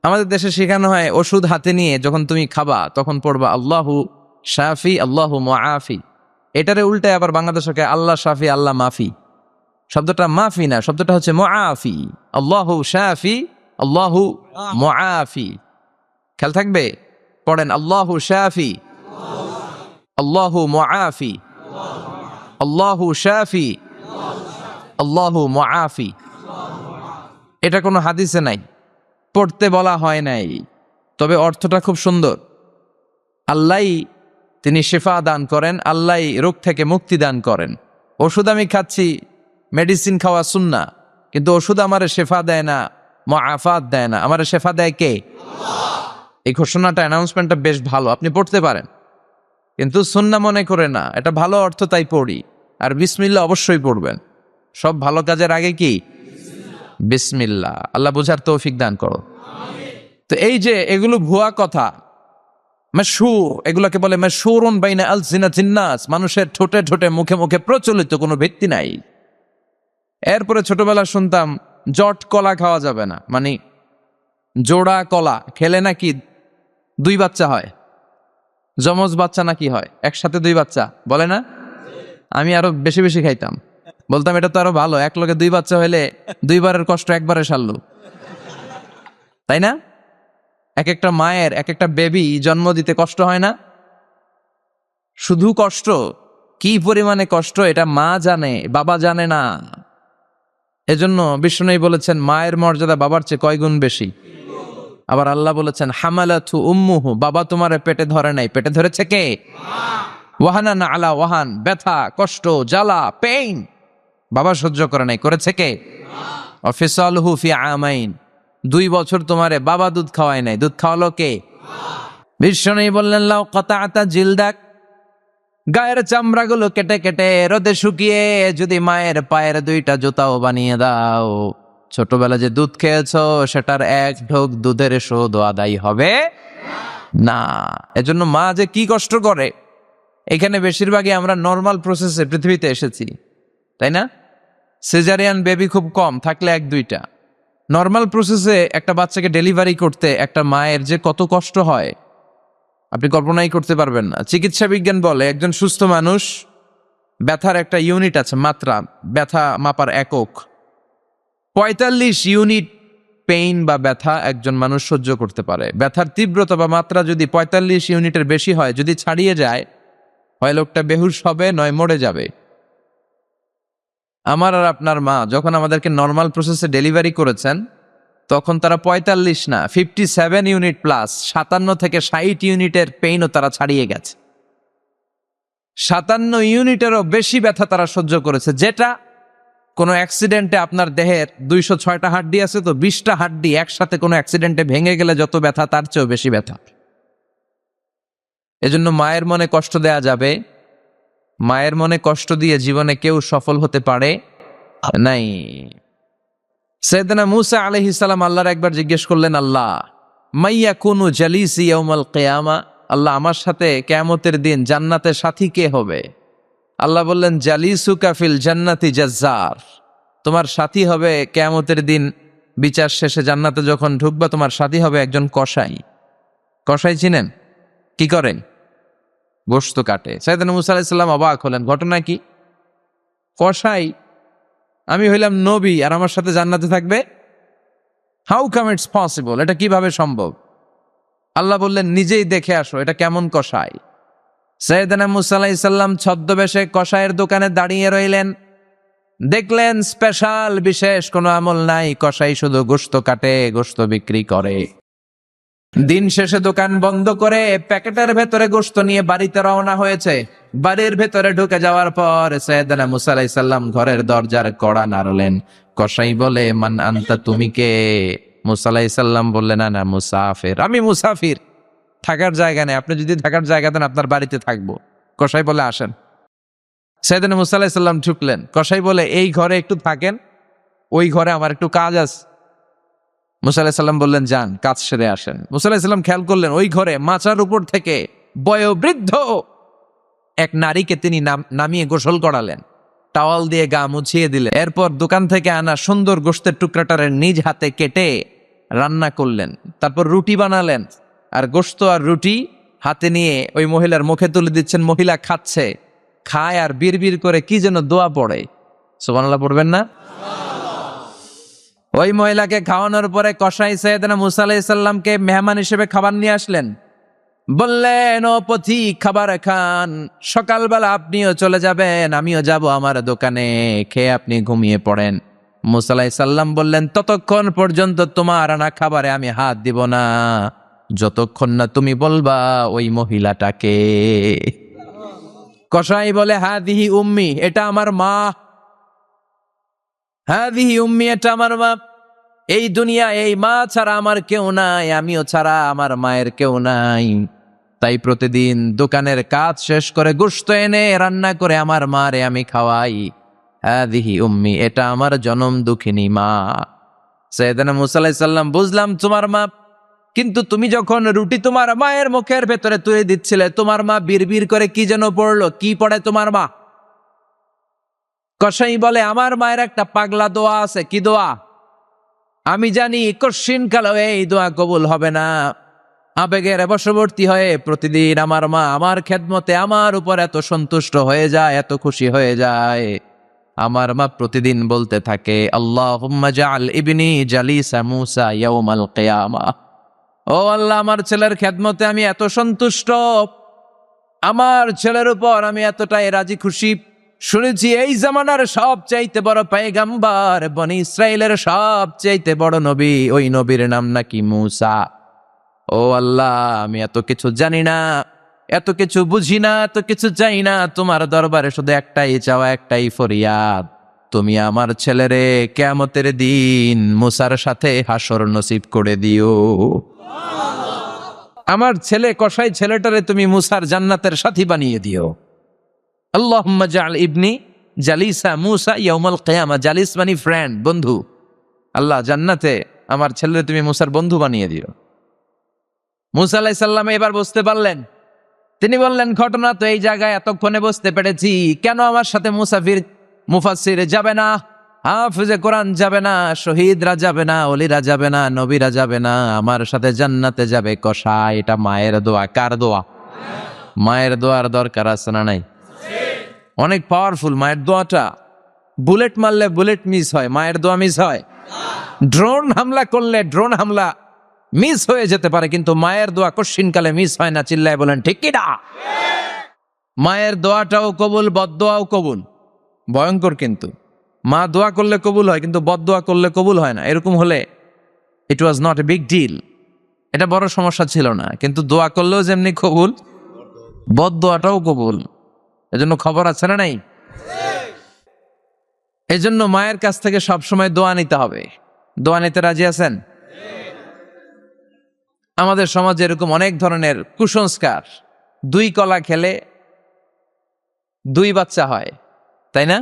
আমাদের দেশে শেখানো হয় ওষুধ হাতে নিয়ে যখন তুমি খাবা তখন পড়বা আল্লাহু শাফি আল্লাহু মুআফি। এটারে উল্টায় আবার বাংলাদেশকে আল্লাহ শাফি আল্লাহ মাফি। শব্দটা মাফি না, শব্দটা হচ্ছে মুআফি। আল্লাহু শাফি আল্লাহু মুআফি। খেয়াল থাকবে, পড়েন আল্লাহু শাফি আল্লাহু মুআফি, আল্লাহু শাফি আল্লাহু মুআফি। এটা কোনো হাদিসে নাই, পড়তে বলা হয় নাই, তবে অর্থটা খুব সুন্দর। আল্লাহই তিনি শিফা দান করেন, আল্লাহই রোগ থেকে মুক্তি দান করেন। ওষুধ আমি খাচ্ছি, মেডিসিন খাওয়া সুন্নাহ, কিন্তু ওষুধ আমারে শেফা দেয় না, মুআফাত দেয় না। আমারে শেফা দেয় কে? এই ঘোষণাটা, অ্যানাউন্সমেন্টটা বেশ ভালো, আপনি পড়তে পারেন, কিন্তু সুন্নাহ মনে করে না। এটা ভালো অর্থ, তাই পড়ি। আর বিসমিল্লাহ অবশ্যই পড়বেন। সব ভালো কাজের আগে কি? বিসমিল্লাহ। আল্লাহ বুঝার তৌফিক দান করো। তো এই যে এগুলো ভুয়া কথা, মাশহুর, এগুলোকে বলে মাশহুরুন বাইনা আলসিনাতিন নাস, মানুষের ঠোঁটে ঠোঁটে মুখে মুখে প্রচলিত, কোনো ভিত্তি নাই। এরপরে ছোটবেলা শুনতাম জট কলা খাওয়া যাবে না, মানে জোড়া কলা খেলে নাকি 2 বাচ্চা হয়, যমজ বাচ্চা নাকি হয়, একসাথে 2 বাচ্চা বলে না। আমি আরো বেশি বেশি খাইতাম, বলতাম এটা তো আরো ভালো, এক লগে 2 বাচ্চা হইলে 2 বারের কষ্ট একবারে সারলো, তাই না? এক একটা মায়ের এক একটা বেবি জন্ম দিতে কষ্ট হয় না? শুধু কষ্ট, কি পরিমাণে কষ্ট এটা মা জানে, বাবা জানে না। এজন্য বিষ্ণু বলেছেন মায়ের মর্যাদা বাবার চেয়ে কয় গুণ বেশি। আবার আল্লাহ বলেছেন হামালাতু উম্মুহু, বাবা তোমার পেটে ধরে নাই, পেটে ধরেছে কে? ওয়াহানা না আলা ওয়াহান, ব্যথা কষ্ট জ্বালা পেইন বাবা সহ্য করে নাই, করেছে কে? অফিসালহু ফি আমাইন, 2 বছর তোমারে বাবা দুধ খাওয়ায় নাই, দুধ খাওয়ালো কে? বিষ্ণু বললেন লাউ কাতাআতা জিলদাক, গায়ের চামড়াগুলো কেটে কেটে রোদে শুকিয়ে যদি মায়ের পায়ের 2টা জুতাও বানিয়ে দাও, ছোটবেলা যে দুধ খেয়েছো সেটার 1 ঢোক দুধের শোধ আদায় হবে না। এজন্য মা যে কি কষ্ট করে, এখানে বেশিরভাগই আমরা নর্মাল প্রসেসে পৃথিবীতে এসেছি, তাই না? সিজারিয়ান বেবি খুব কম, থাকলে 1-2টা। নর্মাল প্রসেসে একটা বাচ্চাকে ডেলিভারি করতে একটা মায়ের যে কত কষ্ট হয় আপনি কল্পনাই করতে পারবেন না। চিকিৎসা বিজ্ঞান বলে একজন সুস্থ মানুষ ব্যথার একটা ইউনিট আছে, মাত্রা, ব্যথা মাপার একক, 45 ইউনিট পেইন বা ব্যথা একজন মানুষ সহ্য করতে পারে। ব্যথার তীব্রতা বা মাত্রা যদি 45 ইউনিটের বেশি হয়, যদি ছাড়িয়ে যায়, হয় লোকটা বেহুশ হবে নয় মরে যাবে। আমার আর আপনার মা যখন আমাদেরকে নর্মাল প্রসেসে ডেলিভারি করেছেন তখন তারা 45 না 57 ইউনিট প্লাস 57 থেকে 60 ইউনিটের পেইনও তারা ছাড়িয়ে গেছে। 57 ইউনিটেরও বেশি ব্যথা তারা সহ্য করেছে, যেটা কোনো অ্যাক্সিডেন্টে আপনার দেহের 206টা হাড্ডি আছে তো 20টা হাড্ডি একসাথে কোনো অ্যাক্সিডেন্টে ভেঙে গেলে যত ব্যথা তার চেয়েও বেশি ব্যথা। এজন্য মায়ের মনে কষ্ট দেয়া যাবে, মায়ের মনে কষ্ট দিয়ে জীবনে কেউ সফল হতে পারে নাই। সাইয়েদনা মূসা আলাইহিস সালাম আল্লাহর একবার জিজ্ঞেস করলেন, আল্লাহ মাইয়া কুনু জালিসি ইয়াউমাল কিয়ামা, আল্লাহ আমার সাথে কিয়ামতের দিন জান্নাতে সাথী কে হবে? আল্লাহ বললেন জালিসুকা ফিল জান্নাতি জাজ্জার, তোমার সাথী হবে কিয়ামতের দিন বিচার শেষে জান্নাতে যখন ঢুকবা তোমার সাথী হবে একজন কসাই। কসাই চিনেন? কি করেন? গোশত কাটে। সাইয়েদনা মূসা আলাইহিস সালাম অবাক হলেন, ঘটনা কি? কসাই, আমি হইলাম নবী আর আমার সাথে জান্নাতে থাকবে? হাউ কাম ইটস পসিবল, এটা কিভাবে সম্ভব? আল্লাহ বললেন নিজেই দেখে আসো এটা কেমন কসাই। সাইয়েদনা মূসা আলাইহিস সালাম ছদ্মবেশে কসাইয়ের দোকানে দাঁড়িয়ে রইলেন, দেখলেন স্পেশাল বিশেষ কোনো আমল নাই, কসাই শুধু গোশত কাটে, গোশত বিক্রি করে। দিন শেষে দোকান বন্ধ করে প্যাকেটের ভেতরে গোশত নিয়ে বাড়িতে রওনা হয়েছে। বাড়ির ভেতরে ঢুকে যাওয়ার পর সাইয়েদনা মূসা আলাইহিস সালাম ঘরের দরজার কড়া নাড়লেন। কসাই বলে মান আনতা, তুমি কে? মূসা আলাইহিস সালাম বললেন আনা মুসাফির, আমি মুসাফির, থাকার জায়গা নেই, আপনি যদি থাকার জায়গা দেন আপনার বাড়িতে থাকবো। কসাই বলে আসেন। সাইয়েদনা মূসা আলাইহিস সালাম ঢুকলেন। কসাই বলে এই ঘরে একটু থাকেন, ওই ঘরে আমার একটু কাজ আছে। মূসা আলাইহিস সালাম বললেন যান, কাজ সেরে আসেন। মূসা আলাইহিস সালাম খেয়াল করলেন ওই ঘরে মাচার উপর থেকে বয়োবৃদ্ধ এক নারীকে তিনি নামিয়ে গোসল করালেন, টাওয়াল দিয়ে গা মুছিয়ে দিলেন। এরপর দোকান থেকে আনা সুন্দর গোশতের টুকরাটারে নিজ হাতে কেটে রান্না করলেন। তারপর রুটি বানালেন আর গোশত আর রুটি হাতে নিয়ে ওই মহিলার মুখে তুলে দিচ্ছেন। মহিলা খাচ্ছে, খায় আর বিড়বিড় করে কি যেন দোয়া পড়ে। সুবহানাল্লাহ পড়বেন না? ওই মহিলাকে খাওয়ানোর পরে কসাই সাইয়েদনা মূসা আলাইহিস সালামকে মেহমান হিসেবে খাবার নিয়ে আসলেন। বললেন ও পথিক খাবার খান, সকালবেলা আপনিও চলে যাবেন, আমিও যাব আমার দোকানে, খেয়ে আপনি ঘুমিয়ে পড়েন। মূসা আলাইহিস সালাম বললেন ততক্ষণ পর্যন্ত তোমার আনা খাবারে আমি হাত দিব না যতক্ষণ না তুমি বলবা ওই মহিলাটাকে। কসাই বলে হাদিহি উম্মি, এটা আমার মা। হাদিহি উম্মি, এটা আমার মা। এই দুনিয়া এই মা ছাড়া আমার কেউ নাই, আমিও ছাড়া আমার মায়ের কেউ নাই। তাই প্রতিদিন দোকানের কাজ শেষ করে গোশত এনে রান্না করে আমার মারে আমি খাওয়াই। হাদিহি উম্মি, এটা আমার জনম দুঃখিনী মা। সাইয়েদনা মূসা আলাইহিস সালাম বুঝলাম তোমার মা, কিন্তু তুমি যখন রুটি তোমার মায়ের মুখের ভেতরে তুলে দিচ্ছিলে তোমার মা বিড়বিড় করে কি যেন পড়লো, কি পড়ে তোমার মা? কসাই বলে, আমার মায়ের একটা পাগলা দোয়া আছে। কি দোয়া? আমি জানি কশিন কালো এই দোয়া কবুল হবে না। আবেগের বশবর্তী হয়ে প্রতিদিন আমার মা আমার খেদমতে আমার উপর এত সন্তুষ্ট হয়ে যায়, এত খুশি হয়ে যায়। আমার মা প্রতিদিন বলতে থাকে, আল্লাহুম্মা জাআল ইবনি জালিসা মূসা ইয়াউমাল কিয়ামা। ও আল্লাহ, আমার ছেলের খেদমতে আমি এত সন্তুষ্ট, আমার ছেলের উপর আমি এতটাই রাজি খুশি। শুনেছি এই জামানার সব চাইতে বড় পয়গাম্বার, বনি ইসরাইলের সব চাইতে বড় নবী, ওই নবীর নাম নাকি মূসা। ও আল্লাহ, আমি এত কিছু জানি না, এত কিছু বুঝি না, এত কিছু চাই না। তোমার দরবারে শুধু একটাই চাওয়া, একটাই ফরিয়াদ, তুমি আমার ছেলেরে কিয়ামতের দিন মূসার সাথে হাসর নসিব করে দিও। আমার ছেলে কসাই ছেলেটারে তুমি মূসার জান্নাতের সাথী বানিয়ে দিও। আল্লাহুম্মা জাআল ইবনি জালিসা মূসা ইয়াউমাল কিয়ামা। জালিস মানে ফ্রেন্ড, বন্ধু। আল্লাহ, জান্নাতে আমার ছেলেরে তুমি মূসার বন্ধু বানিয়ে দিও। মূসা আলাইহিস সালাম এবার বুঝতে পারলেন। তিনি বললেন, ঘটনা তো এই জায়গায় এতক্ষণে বুঝতে পেরেছি, কেন আমার সাথে মুফাসসির যাবে না, হাফেজে কোরআন যাবে না, শহীদরা যাবে না, ওলিরা যাবে না, নবীরা যাবে না, আমার সাথে জান্নাতে যাবে কসাই। এটা মায়ের দোয়া। কার দোয়া? মায়ের দোয়ার দরকার আছে না নাই? অনেক পাওয়ারফুল মায়ের দোয়াটা। বুলেট মারলে বুলেট মিস হয়, মায়ের দোয়া মিস হয়? ড্রোন হামলা করলে ড্রোন হামলা মিস হয়ে যেতে পারে, কিন্তু মায়ের দোয়া কশিনকালে মিস হয় না। চিল্লায় বলেন ঠিক কি না? মায়ের দোয়াটাও কবুল, বদদোয়াও কবুল। ভয়ঙ্কর কিন্তু। মা দোয়া করলে কবুল হয়, কিন্তু বদদোয়া করলে কবুল হয় না। এরকম হলে it was not a big deal, এটা বড় সমস্যা ছিল না। কিন্তু দোয়া করলেও যেমনি কবুল, বদদোয়াটাও কবুল। এজন্য খবর আছে না নাই? এজন্য মায়ের কাছ থেকে সবসময় দোয়া নিতে হবে। দোয়া নিতে রাজি আছেন? আমাদের সমাজে এরকম অনেক ধরনের কুসংস্কার। 2 কলা খেলে 2 বাচ্চা হয়, তাই না?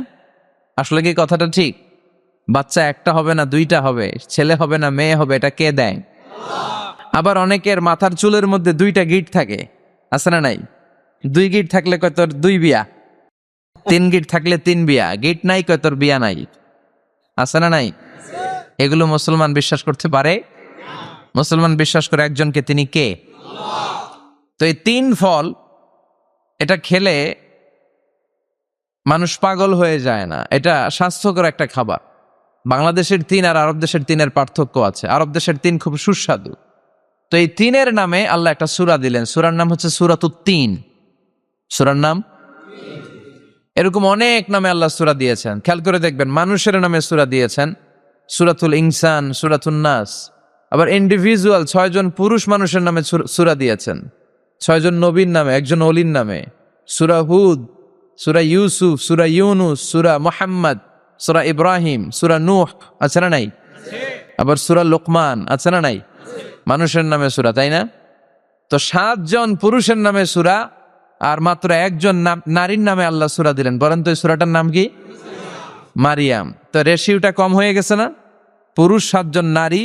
আসলে কি কথাটা ঠিক? বাচ্চা একটা হবে না, 2টা হবে। ছেলে হবে না মেয়ে হবে, এটা কে দেয়? আবার অনেকের মাথার চুলের মধ্যে 2টা গিট থাকে, আছে না নাই? 2 গিট থাকলে কয় তোর 2 বিয়া, 3 গিট থাকলে 3 বিয়া, গিট নাই কয় তোর বিয়া নাই, আছে না নাই? এগুলো মুসলমান বিশ্বাস করতে পারে? মুসলমান বিশ্বাস করে একজনকে, তিনি কে? তো এই 3 ফল, এটা খেলে মানুষ পাগল হয়ে যায় না। এটা স্বাস্থ্যকর একটা খাবার। বাংলাদেশের 3 আর আরব দেশের 3-এর পার্থক্য আছে। আরব দেশের 3 খুব সুস্বাদু। তো এই 3-এর নামে আল্লাহ একটা সূরা দিলেন। সূরার নাম হচ্ছে সূরাতুত তিন। সূরার নাম? এরকম অনেক নামে আল্লাহ সূরা দিয়েছেন। খেয়াল করে দেখবেন, মানুষের নামে সূরা দিয়েছেন, সূরাতুল ইনসান, সূরাতুন নাস। আবার ইন্ডিভিজুয়াল 6 জন পুরুষ মানুষের নামে সূরা দিয়েছেন, 6 জন নবীর নামে, একজন ওলির নামে। সূরা হুদ, সূরা ইউসুফ, সূরা ইউনুস, সূরা মুহাম্মদ, সূরা ইব্রাহিম, সূরা নূহ, আছে না নাই? আবার সূরা লোকমান, আছে না নাই? মানুষের নামে সূরা, তাই না? তো 7 জন পুরুষের নামে সূরা, আর মাত্র 1 জন নারীর নামে আল্লাহ সূরা দিলেন। বলেন তো এই সূরাটার নাম কি? মারিয়াম। তো রেশিওটা কম হয়ে গেছে না? পুরুষ 7 জন, নারী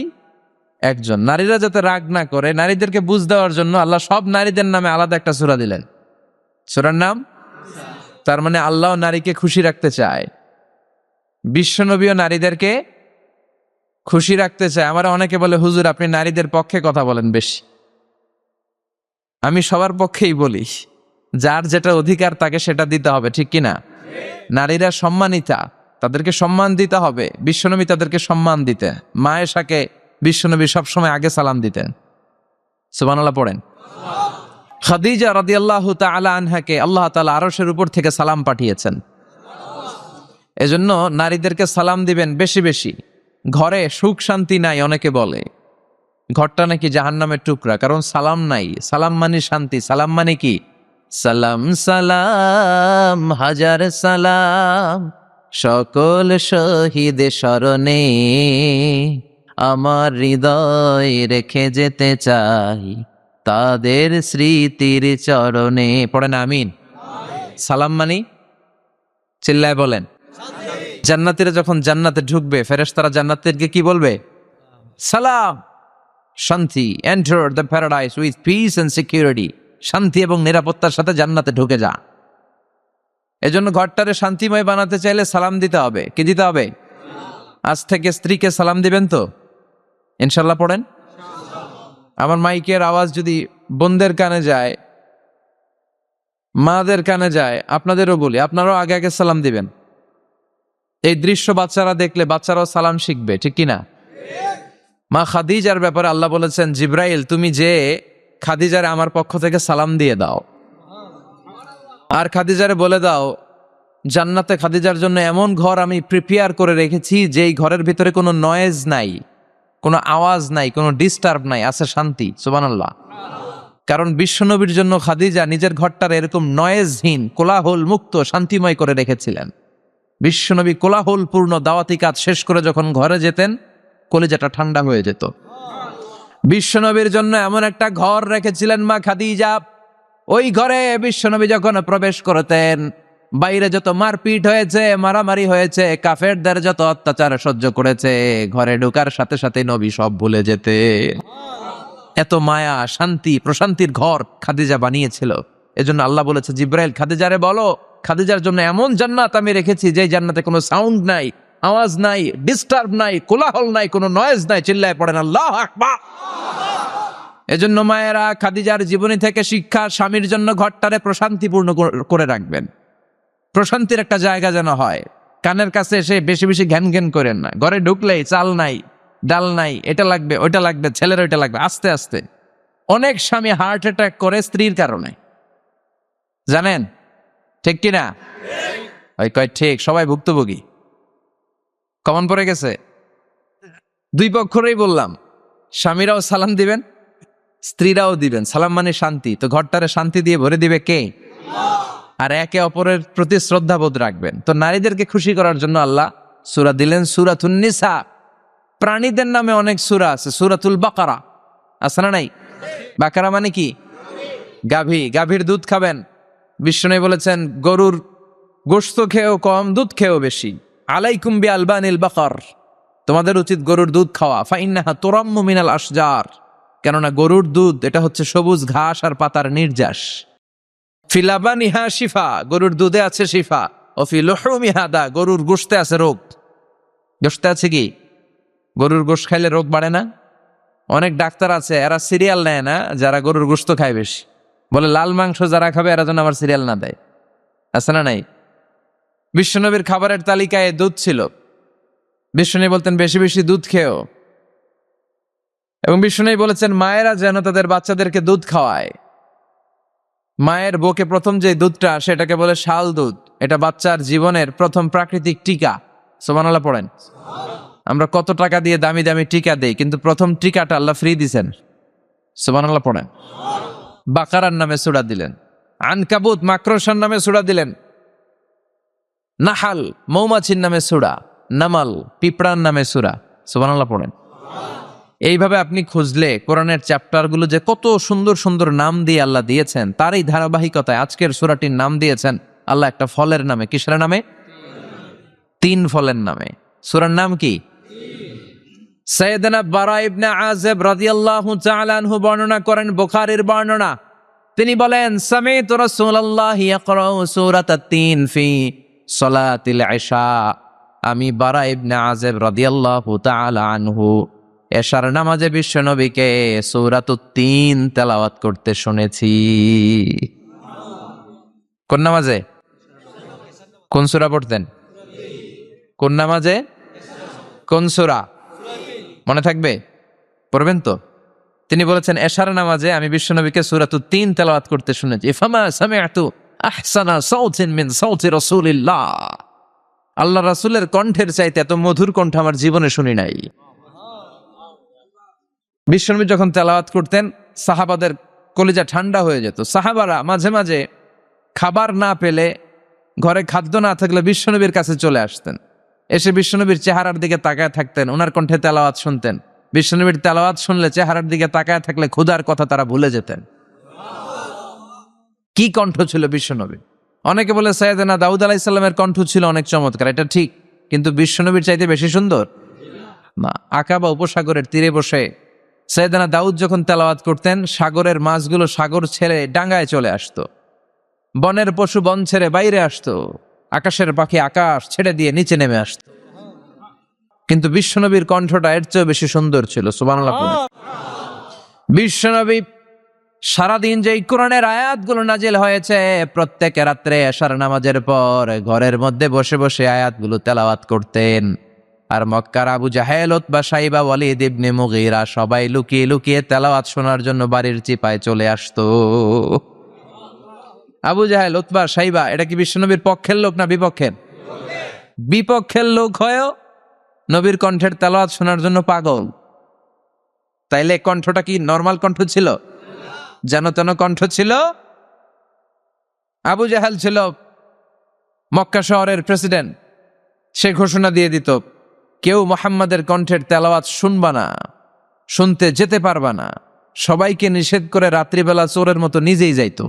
1 জন। নারীরা যাতে রাগ না করে, নারীদেরকে বুঝ দেওয়ার জন্য আল্লাহ সব নারীদের নামে আলাদা একটা সূরা দিলেন। সূরার নাম? তার মানে আল্লাহ নারীকে খুশি রাখতে চায়, বিশ্বনবীও নারীদেরকে খুশি রাখতে চায়। আমার অনেকে বলে, হুজুর আপনি নারীদের পক্ষে কথা বলেন বেশি। আমি সবার পক্ষেই বলি, যার যেটা অধিকার তাকে সেটা দিতে হবে, ঠিক কিনা? নারীরা সম্মানিতা, তাদেরকে সম্মান দিতে হবে। বিশ্বনবী তাদেরকে সম্মান দিতেন। মা আয়েশাকে বিশ্বনবী সবসময় আগে সালাম দিতেন। সুবহানাল্লাহ পড়েন। খাদিজা রাদিয়াল্লাহু তাআলা আনহাকে আল্লাহ তাআলা আরশের উপর থেকে সালাম পাঠিয়েছেন। এজন্য নারীদেরকে সালাম দিবেন বেশি বেশি। ঘরে সুখ শান্তি নাই, অনেকে বলে ঘরটা নাকি জাহান্নামের টুকরা, কারণ সালাম নাই। সালাম মানে শান্তি। সালাম মানে কি? সালাম সালাম হাজার সালাম সকল শহীদ স্মরণে, আমার হৃদয় রেখে যেতে চাই তাদের স্মৃতির চরণে। পড়েন আমিন। সালাম মানি? চিল্লায় বলেন। জান্নাতীরা যখন জান্নাতে ঢুকবে, ফেরেশতারা জান্নাতীদেরকে কি বলবে? সালাম, শান্তি। Enter the paradise with peace and security. শান্তি এবং নিরাপত্তার সাথে জান্নাতে ঢুকে যা। এজন্য ঘরটারে শান্তিময় বানাতে চাইলে সালাম দিতে হবে। কি দিতে হবে? আজ থেকে স্ত্রীকে সালাম দিবেন তো ইনশাল্লাহ? পড়েন। আমার মাইকের আওয়াজ যদি বোনদের কানে যায়, মাদের কানে যায়, আপনাদেরও বলি, আপনারাও আগে আগে সালাম দিবেন। এই দৃশ্য বাচ্চারা দেখলে বাচ্চারাও সালাম শিখবে, ঠিক কিনা? মা খাদিজার ব্যাপারে আল্লাহ বলেছেন, জিব্রাইল তুমি যে খাদিজারে আমার পক্ষ থেকে সালাম দিয়ে দাও, আর খাদিজারে বলে দাও জান্নাতে খাদিজার জন্য এমন ঘর আমি প্রিপেয়ার করে রেখেছি যেই ঘরের ভিতরে কোনো নয়েজ নাই, কোনো আওয়াজ নাই, কোনো ডিস্টার্ব নাই, আছে শান্তি। সুবহানাল্লাহ। কারণ বিশ্বনবীর জন্য খাদিজা নিজের ঘরটার এরকম নয়েজহীন, কোলাহল মুক্ত, শান্তিময় করে রেখেছিলেন। বিশ্বনবী কোলাহলপূর্ণ দাওয়াতি কাজ শেষ করে যখন ঘরে যেতেন, কলিজাটা ঠান্ডা হয়ে যেত। বিশ্বনবীর জন্য এমন একটা ঘর রেখেছিলেন মা খাদিজা, ওই ঘরে বিশ্বনবী যখন প্রবেশ করতেন, বাইরে যত মারপিট হয়েছে, মারামারি হয়েছে, কাফেরদের যত অত্যাচার সহ্য করেছে, ঘরে ঢোকার সাথে সাথে নবী সব ভুলে যেতে। এত মায়া, শান্তি, প্রশান্তির ঘর খাদিজা বানিয়েছিল। এজন্য আল্লাহ বলেছে, জিব্রাইল খাদিজারে বলো, খাদিজার জন্য এমন জান্নাত আমি রেখেছি যে জান্নাতে কোনো সাউন্ড নাই, আওয়াজ নাই, ডিস্টার্ব নাই, কোলাহল নাই, কোনো নয়েজ নাই। চিল্লায় পড়েন আল্লাহু আকবার। এজন্য মায়েরা খাদিজার জীবনী থেকে শিক্ষা, স্বামীর জন্য ঘরটারে প্রশান্তিপূর্ণ করে রাখবেন। প্রশান্তির একটা জায়গা যেন হয়। কানের কাছে এসে বেশি বেশি ঘ্যান ঘ্যান করেন না। ঘরে ঢুকলেই চাল নাই, ডাল নাই, এটা লাগবে, ওইটা লাগবে, ছেলের ওইটা লাগবে। আস্তে আস্তে অনেক স্বামী হার্ট অ্যাটাক করে স্ত্রীর কারণে, জানেন ঠিক কিনা? ওই কয় ঠিক, সবাই ভুক্তভোগী, কমন পড়ে গেছে। দুই পক্ষরেই বললাম, স্বামীরাও সালাম দিবেন, স্ত্রীরাও দিবেন। সালাম মানে শান্তি, তো ঘরটারে শান্তি দিয়ে ভরে দিবে কে? আর একে অপরের প্রতি শ্রদ্ধাবোধ রাখবেন। তো নারীদেরকে খুশি করার জন্য আল্লাহ সূরা দিলেন, সূরাতুন নিসা। প্রাণীদের নামে অনেক সূরা আছে, সূরাতুল বাকারা আছে না নাই? বাকারা মানে কি? গাভী। গাভীর দুধ খাবেন। বিষ্ণু বলেছেন, গরুর গোশত খেয়েও কম, দুধ খেয়েও বেশি। আলাইকুম বি আলবানিল বাকার, তোমাদের উচিত গরুর দুধ খাওয়া। ফাইন্নাহা তুরাম্মু মিনাল আশজার, কেননা গরুর দুধ এটা হচ্ছে সবুজ ঘাস আর পাতার নির্যাস। ফিলাবানিহা শিফা, গরুর দুধে আছে শিফা। ও ফি লুহুমিহা দা, গরুর গোশতে আছে রোগ। গোশতে আছে কি? গরুর গোশত খাইলে রোগ বাড়ে না? অনেক ডাক্তার আছে, এরা সিরিয়াল নেয় না, যারা গরুর গোশত খায় বেশি। বলে লাল মাংস যারা খাবে এরা যেন আবার সিরিয়াল না দেয়। আছে না নাই? বিশ্বনবীর খাবারের তালিকায় দুধ ছিল। বিশ্বনবী বলতেন বেশি বেশি দুধ খেও। এবং বিশ্বনবী বলেছেন মায়েরা যেন তাদের বাচ্চাদেরকে দুধ খাওয়ায়। মায়ের বুকে প্রথম যে দুধটা, সেটাকে বলে শাল দুধ। এটা বাচ্চার জীবনের প্রথম প্রাকৃতিক টিকা। সুবহানাল্লাহ পড়েন। আমরা কত টাকা দিয়ে দামি দামি টিকা দেই, কিন্তু প্রথম টিকাটা আল্লাহ ফ্রি দিছেন। সুবহানাল্লাহ পড়েন। বাকারার নামে সূরা দিলেন, আনকাবুত মাকড়সার নামে সূরা দিলেন, নাহাল মৌমাছির নামে সূরা, নামাল পিঁপড়ার নামে সূরা। সুবহানাল্লাহ পড়েন। এইভাবে আপনি খুঁজলে কোরআনের চ্যাপ্টারগুলো যে কত সুন্দর সুন্দর নাম দিয়ে আল্লাহ দিয়েছেন, তারই ধারাবাহিকতায় আজকের সূরাটির নাম দিয়েছেন আল্লাহ একটা ফলের নামে। কিসের নামে? তিন ফলের নামে। সূরার নাম কি? সাইয়েদনা বারা ইবনে আযিব রাদিয়াল্লাহু তাআলা আনহু বর্ণনা করেন, বুখারীর বর্ণনা। তিনি বলেন, সামি'তু রাসূলুল্লাহ ইয়াকরাউ সূরাতাত তিন ফি সালাতিল ইশা। আমি বারা ইবনে আযিব রাদিয়াল্লাহু তাআলা আনহু এশার নামাজে বিশ্বনবীকে সূরাতুত তিন তেলাওয়াত করতে শুনেছি। কোন নামাজে? কোন সূরা পড়তেন? কোন নামাজে? কোন সূরা? মনে থাকবে? পড়বেন তো? তিনি বলেছেন এশার নামাজে আমি বিশ্বনবীকে সূরাতুত তিন তেলাওয়াত করতে শুনেছি। ফামা সামি'তু আহসানা সাউতিন মিন সাউতি রাসূলিল্লাহ। আল্লাহ রাসূলের কণ্ঠের চাইতে এত মধুর কণ্ঠ আমার জীবনে শুনি নাই। বিশ্বনবী যখন তেলাওয়াত করতেন, সাহাবাদের কলিজা ঠান্ডা হয়ে যেত। সাহাবারা মাঝে মাঝে খাবার না পেলে, ঘরে খাদ্য না থাকলে বিশ্বনবীর কাছে চলে আসতেন। এসে বিশ্বনবীর চেহারার দিকে তাকায় থাকতেন, ওনার কণ্ঠে তেলাওয়াত শুনতেন। বিশ্বনবীর তেলাওয়াত শুনলে চেহারার দিকে তাকায় থাকলে ক্ষুধার কথা তারা ভুলে যেতেন। কি কণ্ঠ ছিল বিশ্বনবী! অনেকে বলে সাইয়েদনা দাউদ আলাইহিস সালামের কণ্ঠ ছিল অনেক চমৎকার, এটা ঠিক, কিন্তু বিশ্বনবীর চাইতে বেশি সুন্দর না। আকাবা উপসাগরের তীরে বসে সাইয়েদনা দাউদ যখন তেলাওয়াত করতেন, সাগরের মাছগুলো সাগর ছেড়ে ডাঙ্গায় চলে আসতো। বনের পশু বন ছেড়ে বাইরে আসতো, আকাশের পাখি আকাশ ছেড়ে দিয়ে নিচে নেমে আসতো। কিন্তু বিশ্বনবীর কণ্ঠটা এর চেয়ে বেশি সুন্দর ছিল। সুবহানাল্লাহ। বিশ্বনবী সারাদিন যে কোরআনের আয়াতগুলো নাজিল হয়েছে, প্রত্যেক রাত্রে এশার নামাজের পর ঘরের মধ্যে বসে বসে আয়াতগুলো তেলাওয়াত করতেন। আর মক্কার আবু জাহেল, উতবা, সাইবা, ওয়ালিদ ইবনে মুগীরা সবাই লুকিয়ে লুকিয়ে তেলাওয়াত শোনার জন্য বাড়ির চিপায় চলে আসতো। আবু জাহেল, উতবা, সাইবা এটা কি বিশ্বনবীর পক্ষের লোক না বিপক্ষের? বিপক্ষের লোক হয়েও নবীর কণ্ঠের তেলাওয়াত শোনার জন্য পাগল। তাইলে কণ্ঠটা কি নরমাল কণ্ঠ ছিল? যেন তেন কণ্ঠ ছিল। আবু জাহেল ছিল মক্কা শহরের প্রেসিডেন্ট। সে ঘোষণা দিয়ে দিত, কেউ মুহাম্মাদের কণ্ঠের তেলাওয়াত শুনবা না, শুনতে যেতে পারবা না। সবাইকে নিষেধ করে রাত্রিবেলা চোরের মতো নিজেই যাইতো।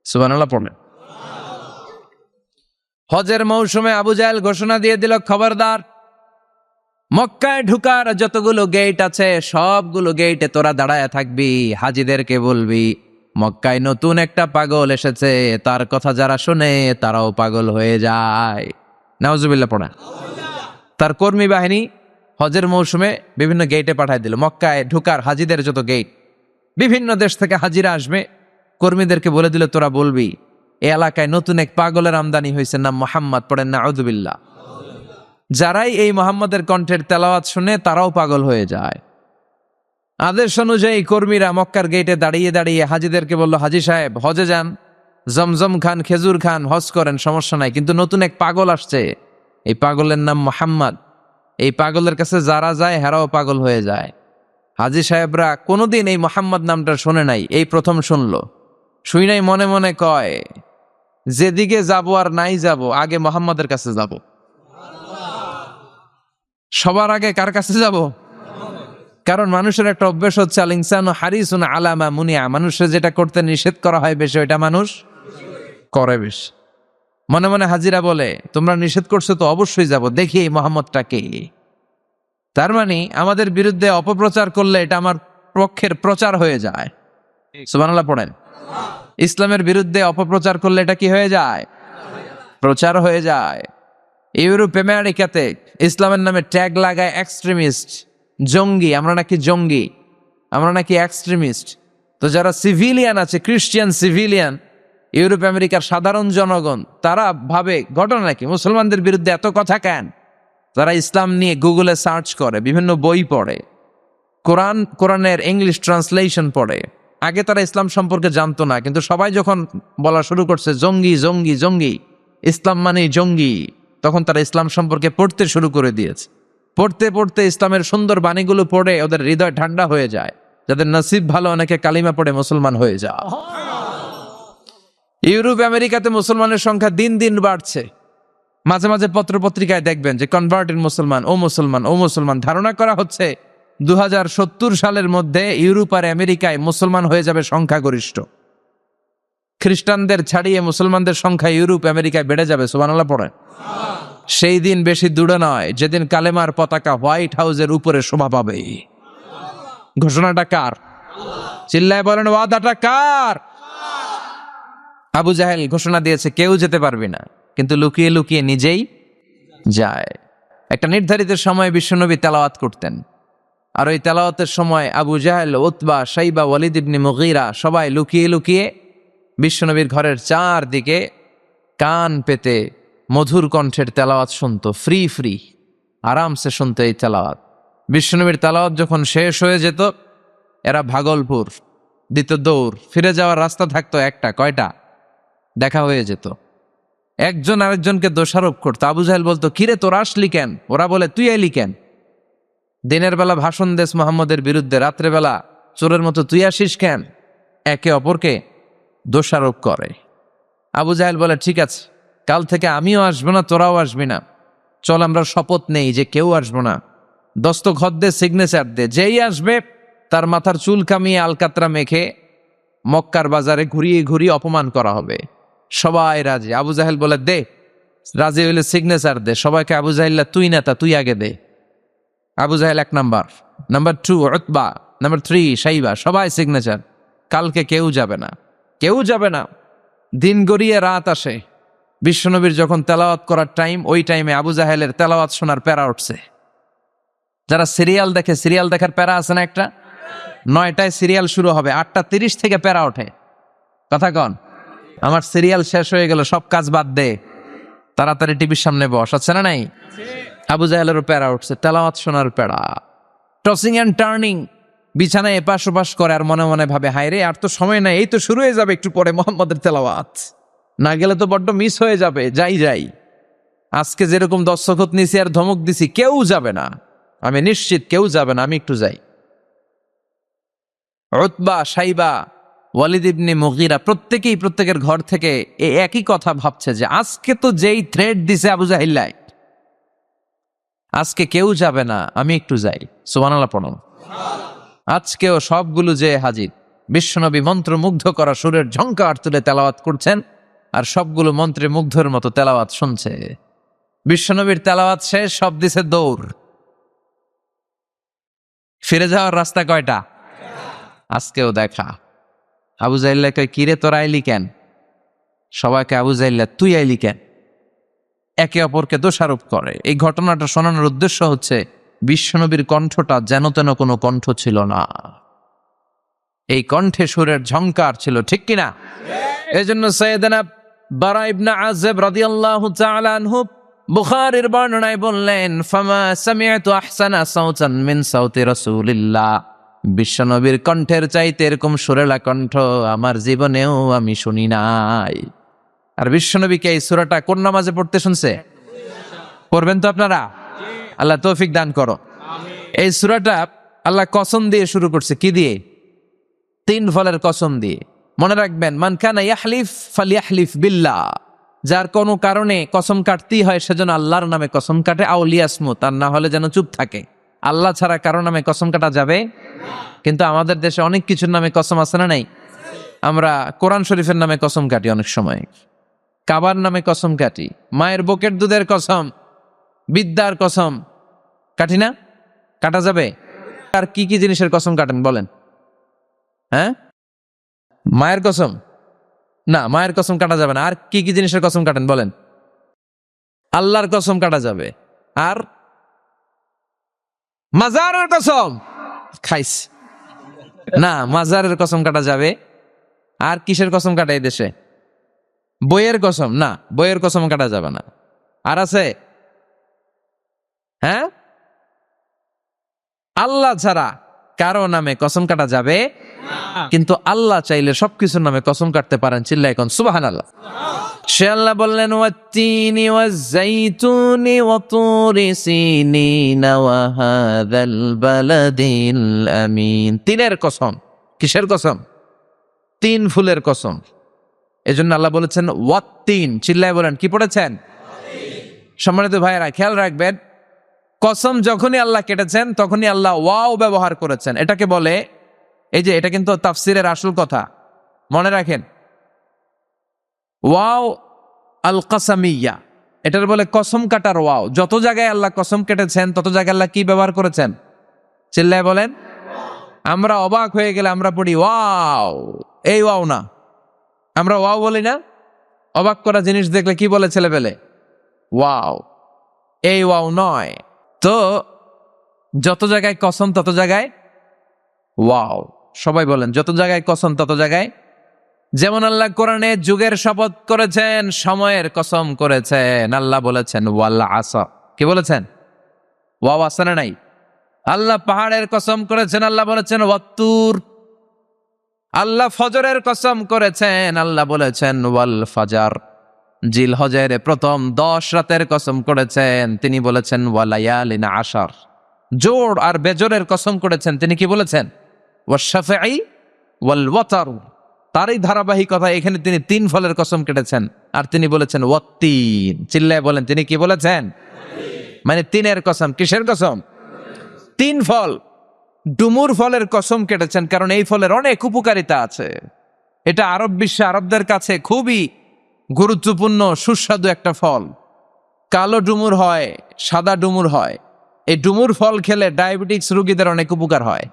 সুবহানাল্লাহ পড়লেন। হজের মৌসুমে আবু জাহেল ঘোষণা দিয়ে দিল, খবরদার, মক্কায় ঢুকার যতগুলো গেট আছে সবগুলো গেটে তোরা দাঁড়ায় থাকবি। হাজিদেরকে বলবি মক্কায় নতুন একটা পাগল এসেছে, তার কথা যারা শুনে তারাও পাগল হয়ে যায়। নাউজুবিল্লাহ পড়া। তার কর্মী বাহিনী হজের মৌসুমে বিভিন্ন গেটে পাঠায় দিল। মক্কায় ঢুকার হাজিদের যত গেট, বিভিন্ন দেশ থেকে হাজিরা আসবে, কর্মীদেরকে বলে দিল তোরা বলবি এই এলাকায় নতুন এক পাগলের আমদানি হয়েছে, নাম মুহাম্মদ। পড়েন না আউযুবিল্লাহ। যারাই এই মুহাম্মাদের কণ্ঠের তেলাওয়াত শুনে তারাও পাগল হয়ে যায়। আদেশ অনুযায়ী কর্মীরা মক্কার গেটে দাঁড়িয়ে দাঁড়িয়ে হাজিদেরকে বলল, হাজি সাহেব হজে যান, জমজম খান, খেজুর খান, হজ করেন, সমস্যা নাই, কিন্তু নতুন এক পাগল আসছে, এই পাগলের নাম মুহাম্মদ। এই পাগলের কাছে যারা যায় হেরাও পাগল হয়ে যায়। হাজি সাহেবরা কোনোদিন এই মুহাম্মদ নামটা শোনে নাই, এই প্রথম শুনলো। শুই নাই মনে মনে কয়, যেদিকে যাব আর নাই যাব, আগে মুহাম্মাদের কাছে যাব। সবার আগে কার কাছে যাব? কারণ মানুষের একটা অভ্যাস হচ্ছে, আল ইনসানু হারিসুন আলা মা মুনিয়া, মানুষের যেটা করতে নিষেধ করা হয় বেশি ওইটা মানুষ করে বেশি। মনে মনে হাজিরা বলে, তোমরা নিষেধ করছো তো অবশ্যই যাব, দেখি এই মুহাম্মদটা কে। তার মানে আমাদের বিরুদ্ধে অপপ্রচার করলে এটা আমার পক্ষের প্রচার হয়ে যায়। সুবহানাল্লাহ পড়েন। ইসলামের বিরুদ্ধে অপপ্রচার করলে এটা কি হয়ে যায়? প্রচার হয়ে যায়। ইউরোপ আমেরিকাতে ইসলামের নামে ট্যাগ লাগায় এক্সট্রিমিস্ট, জঙ্গি। আমরা নাকি জঙ্গি, আমরা নাকি এক্সট্রিমিস্ট। তো যারা সিভিলিয়ান আছে, খ্রিস্টিয়ান সিভিলিয়ান, ইউরোপ আমেরিকার সাধারণ জনগণ, তারা ভাবে ঘটনা নাকি মুসলমানদের বিরুদ্ধে এত কথা কেন? তারা ইসলাম নিয়ে গুগলে সার্চ করে, বিভিন্ন বই পড়ে, কোরআনের ইংলিশ ট্রান্সলেশন পড়ে। আগে তারা ইসলাম সম্পর্কে জানতো না, কিন্তু সবাই যখন বলা শুরু করছে জঙ্গি জঙ্গি জঙ্গি, ইসলাম মানেই জঙ্গি, তখন তারা ইসলাম সম্পর্কে পড়তে শুরু করে দিয়েছে। পড়তে পড়তে ইসলামের সুন্দর বাণীগুলো পড়ে ওদের হৃদয় ঠান্ডা হয়ে যায়। যাদের নসিব ভালো, অনেকে কালিমা পড়ে মুসলমান হয়ে যায়। ইউরোপ আমেরিকাতে মুসলমানের সংখ্যা দিন দিন বাড়ছে। মাঝে মাঝে পত্র পত্রিকায় দেখবেন যে কনভার্টেড মুসলমান, ও মুসলমান, ও মুসলমান। ধারণা করা হচ্ছে 2070 সালের মধ্যে ইউরোপ আর আমেরিকায় মুসলমান হয়ে যাবে সংখ্যাগরিষ্ঠ। খ্রিস্টানদের ছাড়িয়ে মুসলমানদের সংখ্যা ইউরোপ আমেরিকায় বেড়ে যাবে। সুবহানাল্লাহ পড়েন। সেই দিন বেশি দূরে নয় যেদিন কালেমার পতাকা হোয়াইট হাউসের উপরে শোভা পাবে। ঘোষণাটা কার? চিল্লায় বলেন, ওয়াদাটা কার? আবু জাহেল ঘোষণা দিয়েছে কেউ যেতে পারবে না, কিন্তু লুকিয়ে লুকিয়ে নিজেই যায়। একটা নির্ধারিত সময়ে বিশ্বনবী তেলাওয়াত করতেন, আর ওই তেলাওয়াতের সময় আবু জাহেল, উতবা, সাইবা, ওয়ালিদ ইবনে মুগীরা সবাই লুকিয়ে লুকিয়ে বিশ্বনবীর ঘরের চারদিকে কান পেতে মধুর কণ্ঠের তেলাওয়াত শুনতো। ফ্রি ফ্রি আরামসে শুনতো এই তেলাওয়াত। বিশ্বনবীর তেলাওয়াত যখন শেষ হয়ে যেত, এরা ভাগলপুর দিত দৌড়। ফিরে যাওয়ার রাস্তা থাকতো একটা, কয়টা? দেখা হয়ে যেত। একজন আরেকজনকে দোষারোপ করতো। আবু জাহেল বলতো, কিরে তোরা আসলি কেন? ওরা বলে, তুই এলি কেন? দিনের বেলা ভাষণ দেশ মোহাম্মদের বিরুদ্ধে, রাত্রেবেলা চোরের মতো তুই আসিস কেন? একে অপরকে দোষারোপ করে। আবু জাহেল বলে, ঠিক আছে, কাল থেকে আমিও আসবো না, তোরাও আসবি না। চল আমরা শপথ নেই যে কেউ আসবো না। দস্তখত দে, সিগনেচার দে, যেই আসবে তার মাথার চুল কামিয়ে আলকাতরা মেখে মক্কার বাজারে ঘুরিয়ে ঘুরিয়ে অপমান করা হবে। সবাই রাজি। আবু জাহেল বলে, দে, রাজি হইলে সিগনেচার দে। সবাইকে আবু জাহেল্লা, তুই নেতা, তুই আগে দে। আবু জাহেল 1 number, number 2 Utba, number 3 Saiba, সবাই সিগনেচার। কালকে কেউ যাবে না, কেউ যাবে না। দিন গড়িয়ে রাত আসে, বিশ্বনবীর যখন তেলাওয়াত করার টাইম, ওই টাইমে আবু জাহেলের তেলাওয়াত শোনার প্যারা উঠছে। যারা সিরিয়াল দেখে, সিরিয়াল দেখার প্যারা আছে না একটা, 9টায় সিরিয়াল শুরু হবে, 8:30 থেকে প্যারা ওঠে। কথা কন, আমার সিরিয়াল শেষ হয়ে গেল, সব কাজ বাদ দে, তাড়াতাড়ি টিভির সামনে বস, আছে না নাই? আবু জাহেলেরও প্যারা উঠছে, তেলাওয়াত শোনার প্যারা। টসিং অ্যান্ড টার্নিং, বিছানায় এপাশ ওপাশ করে আর মনে মনে ভাবে, হায় রে, আর তো সময় নাই, এই তো শুরু হয়ে যাবে একটু পরে মোহাম্মদের তেলাওয়াত, না গেলে তো বড্ড মিস হয়ে যাবে। যাই আজকে যেরকম দস্তখত নিছি আর ধমক দিছি, কেউ যাবে না, আমি নিশ্চিত কেউ যাবে না, আমি একটু যাই। উতবা, সাইবা, ওয়ালিদ ইবনে মুগীরা প্রত্যেকেই প্রত্যেকের ঘর থেকে এই একই কথা ভাবছে যে আজকে তো যেই থ্রেড দিছে আবু জাহিল্লাই, আজকে কেউ যাবে না, আমি একটু যাই। সুবহানাল্লাহ পড়ুন। আজকেও সবগুলো যে হাজির, বিশ্বনবী মন্ত্রমুগ্ধ করা সুরের ঝংকার তুলে তেলাওয়াত করছেন, আর সবগুলো মন্ত্রে মুগ্ধর মতো তেলাওয়াত শুনছে। বিশ্বনবীর তেলাওয়াত শেষ, সব দিছে দৌড়। ফিরে যাওয়ার রাস্তা কয়টা? আজকেও দেখা। আবু জাহিল্লা কয়, কিরে তোরা আইলি কেন? সবাইকে আবু জাহিল্লা তুই আইলি কেন, একে অপরকে দোষারোপ করে। এই ঘটনাটা শোনানোর উদ্দেশ্য হচ্ছে বিশ্বনবীর কণ্ঠটা যেন তেন কোনো কণ্ঠ ছিল না, এই কণ্ঠে সুরের ঝংকার ছিল, ঠিক কিনা? এজন্য সাইয়েদনা বারা ইবনে আযিব রাদিয়াল্লাহু তাআলা আনহু বুখারীর বর্ণনায় বললেন, ফামা সামি'তু আহসানা সাওতান মিন সাওতি রাসূলিল্লাহ, বিশ্বনবীর কণ্ঠের চাইতে এরকম সুরেলা কণ্ঠ আমার জীবনেও আমি শুনি নাই। আর বিশ্বনবীকে এই সূরাটা কোন নামাজে পড়তে শুনছে? পড়বেন তো আপনারা? আল্লাহ তৌফিক দান করো। এই সূরাটা আল্লাহ কসম দিয়ে শুরু করছে, কি দিয়ে? 3 ফলের কসম দিয়ে। মনে রাখবেন, মান কানা ইয়াহলিফ ফালইয়াহলিফ বিল্লাহ, যার কোনো কারণে কসম কাটতেই হয় সেজন্য আল্লাহর নামে কসম কাটে, আও লিয়াসমুত, আর না হলে যেন চুপ থাকে। আল্লাহ ছাড়া কারো নামে কসম কাটা যাবে? কিন্তু আমাদের দেশে অনেক কিছুর নামে কসম আছে না নাই? আমরা কোরআন শরীফের নামে কসম কাটি, অনেক সময় কাবার নামে কসম কাটি, মায়ের বুকের দুধের কসম, বিদ্যার কসম কাটি না? কাটা যাবে? আর কি কি জিনিসের কসম কাটেন বলেন? হ্যাঁ, মায়ের কসম না, মায়ের কসম কাটা যাবে না। আর কি কি জিনিসের কসম কাটেন বলেন? আল্লাহর কসম কাটা যাবে। আর মাজারের কসম খাইস না, মাজারের কসম কাটা যাবে। আর কিসের কসম কাটে এই দেশে? বইয়ের কসম না, বইয়ের কসম কাটা যাবে না। আর আছে? হ্যাঁ, আল্লাহ ছাড়া কারো নামে কসম কাটা যাবে, কিন্তু আল্লাহ চাইলে সবকিছুর নামে কসম কাটতে পারেন। চিল্লায় কোন সুবহানাল্লাহ। সে আল্লাহ বললেন, ওয়াত্তিনি ওয়াজ্জাইতুনি ওয়া তুরি সিনিনা ওয়া হাযাল বালাদিল আমিন। 3-এর কসম। কিসের কসম? 3 ফুলের কসম। এজন্য আল্লাহ বলেছেন ওয়াত্তিন। চিল্লায় বলেন, কি পড়েছেন? সম্মানিত ভাইয়েরা, খেয়াল রাখবেন, কসম যখনই আল্লাহ কেটেছেন তখনই আল্লাহ ওয়াও ব্যবহার করেছেন। এটাকে বলে, এই যে এটা কিন্তু তাফসিরের আসল কথা, মনে রাখেন, ওয়াও আল কাসামিয়া, এটার বলে কসম কাটার ওয়াও। যত জায়গায় আল্লাহ কসম কেটেছেন তত জায়গায় আল্লাহ কি ব্যবহার করেছেন? চিল্লায় বলেন। আমরা অবাক হয়ে গেলে আমরা পড়ি ওয়াও, এই ওয়াও না, আমরা ওয়াও বলি না? অবাক করা জিনিস দেখলে কি বলে ছেলেবেলে? ওয়াও, এই ওয়াও নয়। তো যত জায়গায় কসম তত জায়গায় ওয়াও। সবাই বলেন, যত জায়গায় কসম তত জায়গায়। যেমন আল্লাহ কোরআনে যুগের শপথ করেছেন, সময়ের কসম করেছেন। আল্লাহ বলেছেন ওয়াল আসর। কি বলেছেন? ওয়াও আছে না নাই? আল্লাহ পাহাড়ের কসম করেছেন, আল্লাহ বলেছেন ওয়াত্তুর। আল্লাহ ফজরের কসম করেছেন, আল্লাহ বলেছেন ওয়াল ফাজার। জিলহজের প্রথম 10 রাতের কসম করেছেন, তিনি বলেছেন ওয়ালায়ালিন আশার। জোড় আর বেজোরের কসম করেছেন, তিনি কি বলেছেন? ওয়াশফাঈ ওয়াল ওয়াতর। তারই ধারাবাহিকতা এখানে তিনি 3 ফলের কসম কেটেছেন, আর তিনি বলেছেন ওয়াত্তিন। চিল্লায় বলেন, তিনি কি বলেছেন? মানে 3-এর কসম। কিসের কসম? 3 ফল। ডুমুর ফলের কসম কেটেছেন, কারণ এই ফলের অনেক উপকারিতা আছে। এটা আরব বিশ্বে আরবদের কাছে খুবই গুরুত্বপূর্ণ সুস্বাদু একটা ফল। কালো ডুমুর হয়, সাদা ডুমুর হয়। এই ডুমুর ফল খেলে ডায়াবেটিক্স রোগীদের অনেক উপকার হয়।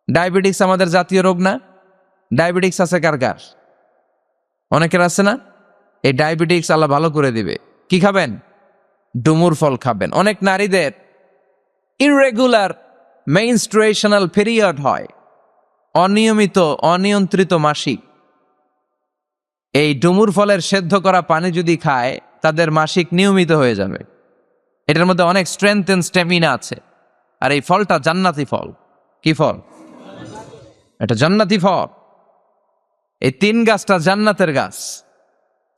ডায়াবেটিক্স আমাদের জাতীয় রোগ না? ডায়াবেটিক্স আছে কার কার? অনেকের আছে না, এই ডায়াবেটিক্স আল্লাহ ভালো করে দিবে। কি খাবেন? ডুমুর ফল খাবেন। অনেক নারীদের ইররেগুলার মেনস্ট্রুয়েশনাল পিরিয়ড হয়, অনিয়মিত অনিয়ন্ত্রিত মাসিক। এই ডুমুর ফলের সেদ্ধ করা পানি যদি খায়, তাদের মাসিক নিয়মিত হয়ে যাবে। এটার মধ্যে অনেক স্ট্রেংথ এন্ড স্ট্যামিনা আছে। আর এই ফলটা জান্নাতি ফল। কি ফল? এটা জান্নাতি ফল। এই 3 গাছটা জান্নাতের গাছ।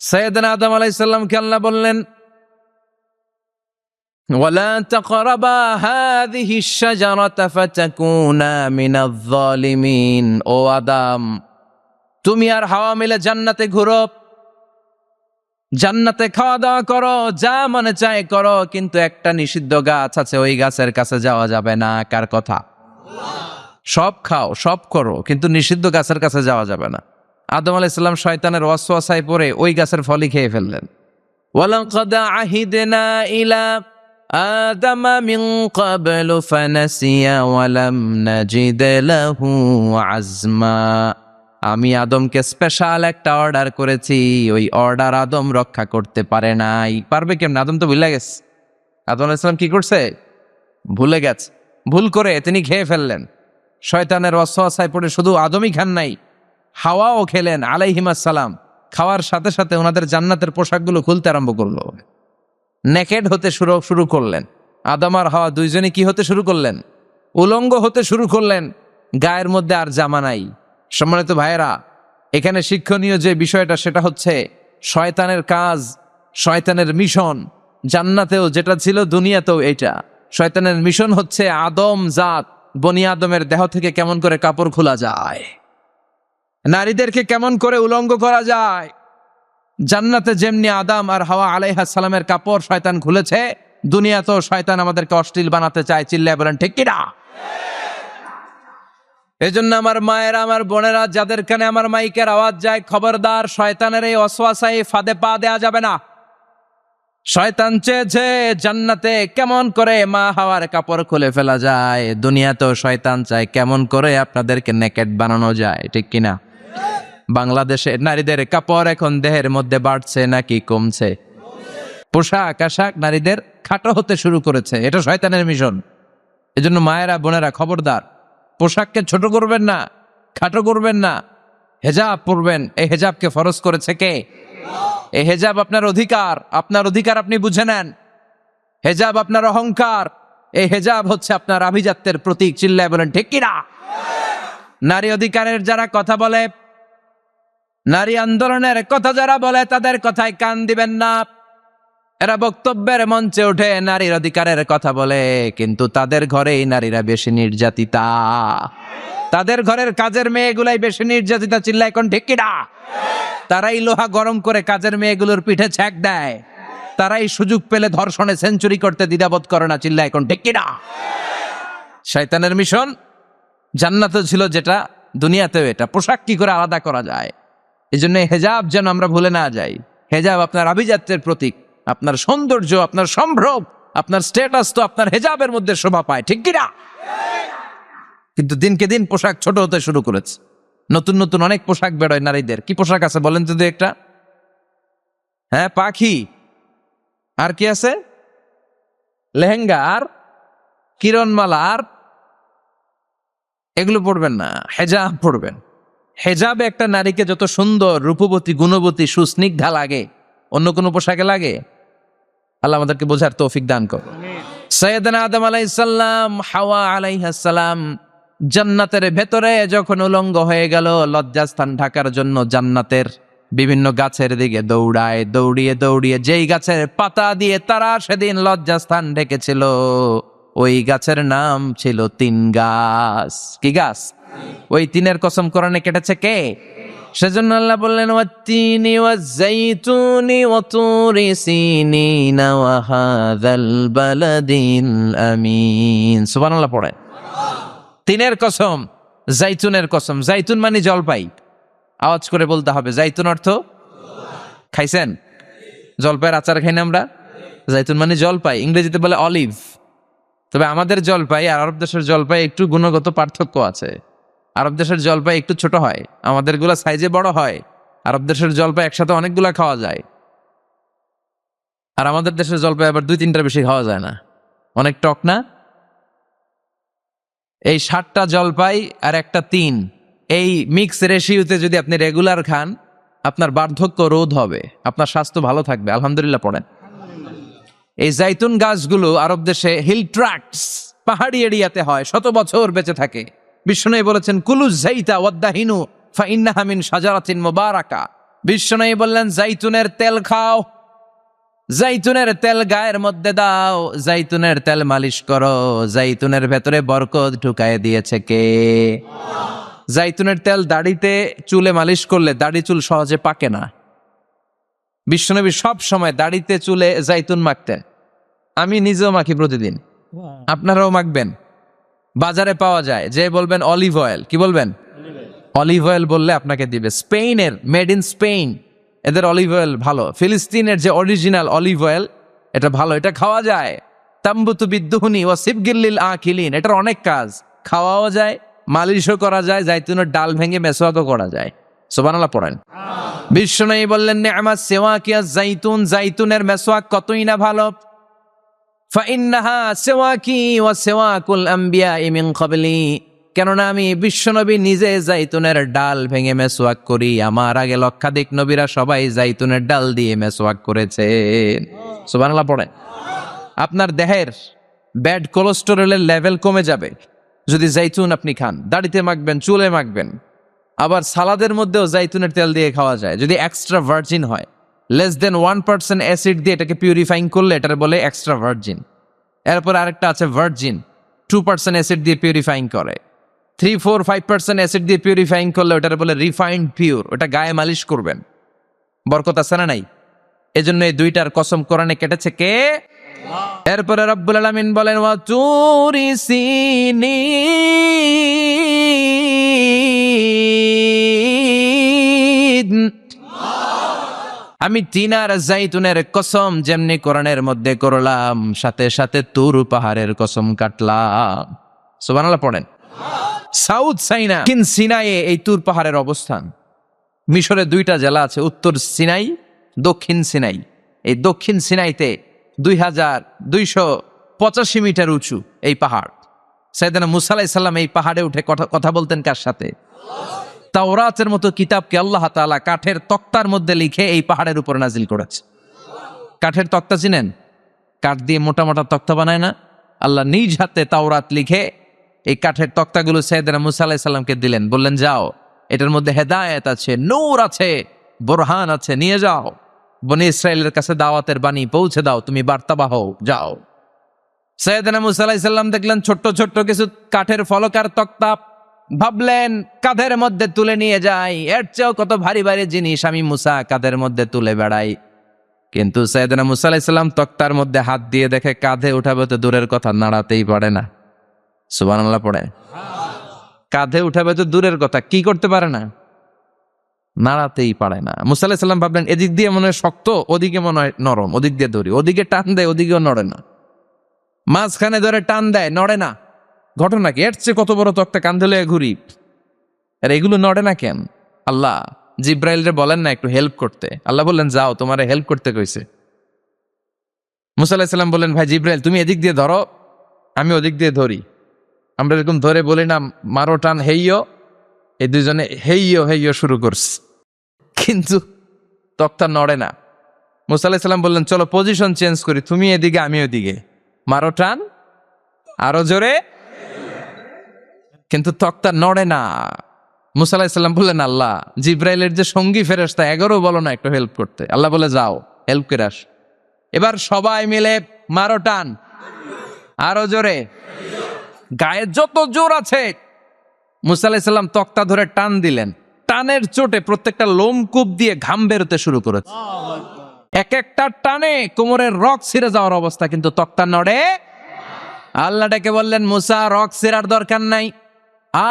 সাইয়েদনা আদম আলাইহিস সালামকে আল্লাহ বললেন, ওয়ালা তাকরাবা হাযিহি আশ-শাজারাতা ফাতাকুনা মিনাজ যালিমিন। ও আদম, তুমি আর হাওয়া মিলে জান্নাতে ঘুরো, জান্নাতে খাওয়া দাওয়া করো, যা মনে চায় করো, কিন্তু একটা নিষিদ্ধ গাছ আছে, ওই গাছের কাছে যাওয়া যাবে না। কার কথা? সব খাও, সব করো, কিন্তু নিষিদ্ধ গাছের কাছে যাওয়া যাবে না। আদম আলাইহিস সালাম শয়তানের ওয়াসওয়াসায় পড়ে ওই গাছের ফলই খেয়ে ফেললেন। ওয়ালাকাদ আহিদনা ইলা আদামা মিন ক্বাবলু ফানাসিয়া ওয়া লাম নাজিদ লাহু আজমা। আমি আদমকে স্পেশাল একটা অর্ডার করেছি, ওই অর্ডার আদম রক্ষা করতে পারে নাই। পারবে কেমন? আদম তো ভুলে গেছে। আদম আলাইহিস সালাম কি করছে? ভুলে গেছে। ভুল করে তিনি খেয়ে ফেললেন। শয়তানের ওয়াসওয়াসায় পড়ে শুধু আদমই খান নাই, হাওয়াও খেলেন আলাইহিমাস সালাম। খাওয়ার সাথে সাথে ওনাদের জান্নাতের পোশাকগুলো খুলতে আরম্ভ করলো, নেকেড হতে শুরু করলেন। আদম আর হাওয়া দুইজনে কি হতে শুরু করলেন? উলঙ্গ হতে শুরু করলেন। গায়ের মধ্যে আর জামা নাই। সম্মানিত ভাইয়েরা, এখানে শিক্ষণীয় যে বিষয়টা সেটা হচ্ছে শয়তানের কাজ, শয়তানের মিশন জান্নাতেও যেটা ছিল দুনিয়াতেও এটা। শয়তানের মিশন হচ্ছে আদম জাত, বনি আদমের দেহ থেকে কেমন করে কাপড় খোলা যায়, নারীদেরকে কেমন করে উলঙ্গ করা যায়। জান্নাতে যেমনি আদম আর হাওয়া আলাইহিস সালামের কাপড় শয়তান খুলেছে, দুনিয়াতেও শয়তান আমাদেরকে অশ্লীল বানাতে চায়। চিল্লায় বলেন ঠিক কিনা? এজন্য আমার মায়েরা, আমার বোনেরা, যাদের কানে আমার মাইকের আওয়াজ যায়, খবরদার, শয়তানের এই ওয়াসওয়াসায় ফাঁদে পা দেয়া যাবে না। শয়তান চেয়েছে জান্নাতে কেমন করে মা হাওয়ার কাপড় খুলে ফেলা যায়, দুনিয়াতেও শয়তান চায় কেমন করে আপনাদেরকে নেকেড বানানো যায়। ঠিক কিনা? বাংলাদেশে নারীদের কাপড় এখন দেহের মধ্যে বাড়ছে নাকি কমছে? পোশাক আশাক নারীদের খাটো হতে শুরু করেছে। এটা শয়তানের মিশন। এজন্য মায়েরা বোনেরা খবরদার, পোশাককে ছোট করবেন না, খাটো করবেন না। হেজাব পরবেন। এই হেজাবকে ফরজ করেছে কে? এই হেজাব আপনার অধিকার। আপনার অধিকার আপনি বুঝে নেন। হেজাব আপনার অহংকার। এই হেজাব হচ্ছে আপনার আভিজাত্যের প্রতীক। চিল্লায় বলেন ঠিক কিনা? নারী অধিকারের যারা কথা বলে, নারী আন্দোলনের কথা যারা বলে, তাদের কথায় কান দিবেন না। এরা বক্তব্যের মঞ্চে উঠে নারীর অধিকারের কথা বলে, কিন্তু তাদের ঘরেই নারীরা বেশি নির্যাতিতা। তাদের ঘরের কাজের মেয়েগুলাই বেশি নির্যাতিতা। চিল্লায় কোন ঠিক কিনা? তারাই লোহা গরম করে কাজের মেয়েগুলোর পিঠে ছ্যাঁক দেয়। তারাই সুযোগ পেলে ধর্ষণে সেঞ্চুরি করতে দ্বিধাবোধ করে না। চিল্লায় কোন ঠিক কিনা? শয়তানের মিশন জান্নাতে ছিল যেটা, দুনিয়াতেও এটা। পোশাক কি করে আলাদা করা যায়? এই জন্য হেজাব যেন আমরা ভুলে না যাই। হেজাব আপনার আভিজাত্যের প্রতীক, আপনার সৌন্দর্য, আপনার সম্ভ্রম, আপনার স্ট্যাটাস তো আপনার হেজাবের মধ্যে শোভা পায়। ঠিক কিনা? কিন্তু দিনকে দিন পোশাক ছোট হতে শুরু করেছে। নতুন নতুন অনেক পোশাক বেরোয় নারীদের। কি পোশাক আছে বলেন তো একটা? হ্যাঁ, পাখি। আর কি আছে? লেহেঙ্গা আর কিরণমালা। আর এগুলো পড়বেন না, হেজাব পড়বেন। হেজাবে একটা নারীকে যত সুন্দর, রূপবতী, গুণবতী, সুস্নিগ্ধা লাগে, অন্য কোনো পোশাকে লাগে? আল্লাহ আমাদেরকে বোঝার তৌফিক দান করুন। সাইয়েদনা আদম আলাইহিস সালাম, হাওয়া আলাইহিস সালাম জান্নাতের ভেতরে যখন উলঙ্গ হয়ে গেল, লজ্জাস্থান ঢাকার জন্য জান্নাতের বিভিন্ন গাছের দিকে দৌড়ায়। দৌড়িয়ে দৌড়িয়ে যেই গাছের পাতা দিয়ে তারা সেদিন লজ্জাস্থান ঢেকেছিল, ওই গাছের নাম ছিল 3 গাছ। কি গাছ? ওই 3-এর কসম কোরআনে কেটেছে কে? সেজন্য আল্লাহ বললেন, ওয়াত্তিনি ওয়াজ্জাইতুনি ওয়া তুরি সিনিনা ওয়া হাযাল বালাদিল আমিন। সুবহানাল্লাহ পড়ে। 3-এর কসম, জাইতুনের কসম। জাইতুন মানে জলপাই। আওয়াজ করে বলতে হবে, জাইতুন অর্থ খাইছেন? জলপাইয়ের আচার খাই না আমরা? জাইতুন মানে জলপাই, ইংরেজিতে বলে অলিভ। তবে আমাদের জলপাই আর আরব দেশের জলপাই একটু গুণগত পার্থক্য আছে। আরব দেশের জলপাই একটু ছোট হয়, আমাদের গুলা সাইজে বড় হয়। আরব দেশের জলপাই একসাথে অনেকগুলা খাওয়া যায়, আর আমাদের দেশের জলপাই আবার 2-3টার বেশি খাওয়া যায় না, অনেক টক না। এই 7টা জলপাই আর একটা 3, এই মিক্স রেশিওতে যদি আপনি রেগুলার খান, আপনার বার্ধক্য রোধ হবে, আপনার স্বাস্থ্য ভালো থাকবে। আলহামদুলিল্লাহ পড়েন। এই জাইতুন গাছগুলো আরব দেশে হিল ট্রাক্টস, পাহাড়ি এরিয়াতে হয়, 100 বছর বেঁচে থাকে। বিশ্বনবী বলেছেন কুলু জাইতা ওয়াদ্দাহিনু ফাইন্নাহা মিন শাজারাতিন মুবারাকা। বিশ্বনবী বললেন জাইতুনের তেল খাও, জাইতুনের তেল গায়ের মধ্যে দাও, জাইতুনের তেল মালিশ করো, জাইতুনের ভেতরে বরকত ঢুকায় দিয়েছে কে? জাইতুনের তেল দাড়িতে চুলে মালিশ করলে দাড়ি চুল সহজে পাকে না। বিশ্বনবী সব সময় দাড়িতে চুলে জাইতুন মাখতেন, আমি নিজেও মাখি প্রতিদিন, আপনারাও মাখবেন। বাজারে পাওয়া যায়, যে বলবেন অলিভ অয়েল, কি বলবেন? অলিভ অয়েল বললে আপনাকে দিবে। স্পেনের, মেড ইন স্পেন, এদের অলিভ অয়েল ভালো। ফিলিস্তিনের যে অরিজিনাল অলিভ অয়েল, এটা ভালো, এটা খাওয়া যায়। তাম্বুতু বিদ্দুহুনি ওয়া সিবগিল্লিল আকিলিন, এটার অনেক কাজ, খাওয়াও যায়, মালিশও করা যায়, জাইতুনের ডাল ভেঙে মেসওয়াকও করা যায়। সুবহানাল্লাহ পড়েন। বিশ্বনবী বললেন নি'মাস সিওয়াকিয়া জাইতুন, জাইতুনের মেসওয়াক কতই না ভালো। ফাইন্নাহা সিওয়াকি ওয়া সিওয়াকুল আমবিয়াই মিন ক্বাবলি, কেননা আমি বিশ্বনবী নিজে জাইতুনের ডাল ভেঙে মেসওয়াক করি, আমার আগে লক্ষাধিক নবীরা সবাই জাইতুনের ডাল দিয়ে মেসওয়াক করেছেন। সুবহানাল্লাহ পড়েন। আপনার দেহের ব্যাড কোলেস্টেরলের লেভেল কমে যাবে যদি জাইতুন আপনি খান। দাড়িতে মাখবেন, চুলে মাখবেন, আবার সালাদের মধ্যেও জাইতুনের তেল দিয়ে খাওয়া যায় যদি এক্সট্রা ভার্জিন হয়। লেস দেন 1% অ্যাসিড দিয়ে এটাকে পিউরিফাইং করলে এটার বলে এক্সট্রা ভার্জিন। এরপর আরেকটা আছে ভার্জিন, 2% অ্যাসিড দিয়ে পিউরিফাইং করে। 3-4-5% অ্যাসিড দিয়ে পিউরিফাইং করলে ওটার বলে রিফাইন্ড পিওর, ওটা গায়ে মালিশ করবেন, বরকত আছে না নাই? এজন্য এই দুইটার কসম কোরআনে কেটেছে কে? এরপরে রব্বুল আলামিন বলেন ওয়া তুরি সিনিন, আমি তিনার জাইতুনের কসম যেমনি কোরআনের মধ্যে করলাম, সাথে সাথে তুর পাহাড়ের কসম কাটলাম। সুবহানাল্লাহ পড়েন। সাউথ সাইনা, দক্ষিণ সিনাইয়ে এই তুর পাহাড়ের অবস্থান। মিশরে 2টা জেলা আছে, উত্তর সিনাই, দক্ষিণ সিনাই। এই দক্ষিণ সিনাইতে 2285 মিটার উঁচু এই পাহাড়। সাইয়েদনা মুসা আলাইহিস সালাম এই পাহাড়ে উঠে কথা বলতেন কার সাথে? তাওরাতের মতো কিতাবকে আল্লাহ তাআলা কাঠের তক্তার মধ্যে লিখে এই পাহাড়ের উপর নাজিল করেছে। কাঠের তক্তা চিনেন? কাঠ দিয়ে মোটা মোটা তক্তা বানায় না? আল্লাহ নিজ হাতে তাওরাত লিখে এই কাঠের তক্তাগুলো সাইয়েদনা মুসা আলাইহিস সালামকে দিলেন, বললেন যাও, এটার মধ্যে হেদায়েত আছে, নূর আছে, বুরহান আছে, নিয়ে যাও, বনি ইসরায়েলের কাছে দাওয়াতের বাণী পৌঁছে দাও, তুমি বার্তাবাহ, যাও। সাইয়েদনা মুসা আলাইহিস সালাম দেখলেন ছোট্ট ছোট্ট কিছু কাঠের ফলকার তক্তা, ভাবলেন কাঁধের মধ্যে তুলে নিয়ে যাই, এর চেয়েও কত ভারী ভারী জিনিস আমি মুসা কাঁধের মধ্যে তুলে বেড়াই। কিন্তু সাইয়েদনা মুসা আলাইহিস সালাম তক্তার মধ্যে হাত দিয়ে দেখে কাঁধে উঠাবে তো দূরের কথা, নাড়াতেই পারে না। সুবহানাল্লাহ পড়ে। কাঁধে উঠাবে তো দূরের কথা, কি করতে পারে না? নাড়াতেই পারে না। মুসা আলাইহিস সালাম ভাবলেন এদিক দিয়ে মনে হয় শক্ত, ওদিকে মনে হয় নরম, ওদিক দিয়ে ধরি, ওদিকে টান দেয়, ওদিকেও নড়ে না, মাঝখানে ধরে টান দেয়, নড়ে না। ঘটনা কি? এর চেয়ে কত বড় তক্তা কাঁধে লয়ে ঘুরি, আর এগুলো নড়ে না কেন? আল্লাহ জিব্রাইলরে বলেন না একটু হেল্প করতে? আল্লাহ বললেন যাও, তোমারে হেল্প করতে কইছে। মুসা আলাইহিস সালাম বললেন ভাই জিব্রাইল তুমি এদিক দিয়ে ধরো, আমি ওদিক দিয়ে ধরি। আমরা এরকম ধরে বলি না মারো টান হেইয়ো, এই দুইজনে হেইয়ো হেইয়ো শুরু করছে, কিন্তু তক্তা নড়ে না। মুসা আলাইহিস সালাম বললেন চলো পজিশন চেঞ্জ করি, তুমি এদিকে আমি ওদিকে, মারো টান আরো জোরে, কিন্তু তক্তা নড়ে না। মুসা আলাইহিস সালাম বললেন আল্লাহ জিব্রাইলের যে সঙ্গী ফেরেশতা 11 বলো না একটু হেল্প করতে। আল্লাহ বলে যাও হেল্প করে আস। এবার সবাই মিলে মারো টান আরো জোরে, গায়ে যত জোর আছে। মুসা আলাইহিস সালাম তক্তা ধরে টান দিলেন, টানের চোটে প্রত্যেকটা লোমকূপ দিয়ে ঘাম বেরোতে শুরু করেছে। এক একটা টানে কোমরের রক ছিঁড়ে যাওয়ার অবস্থা, কিন্তু তক্তা নড়ে। আল্লাহ ডেকে বললেন মুসা রক ছিঁড়ার দরকার নাই,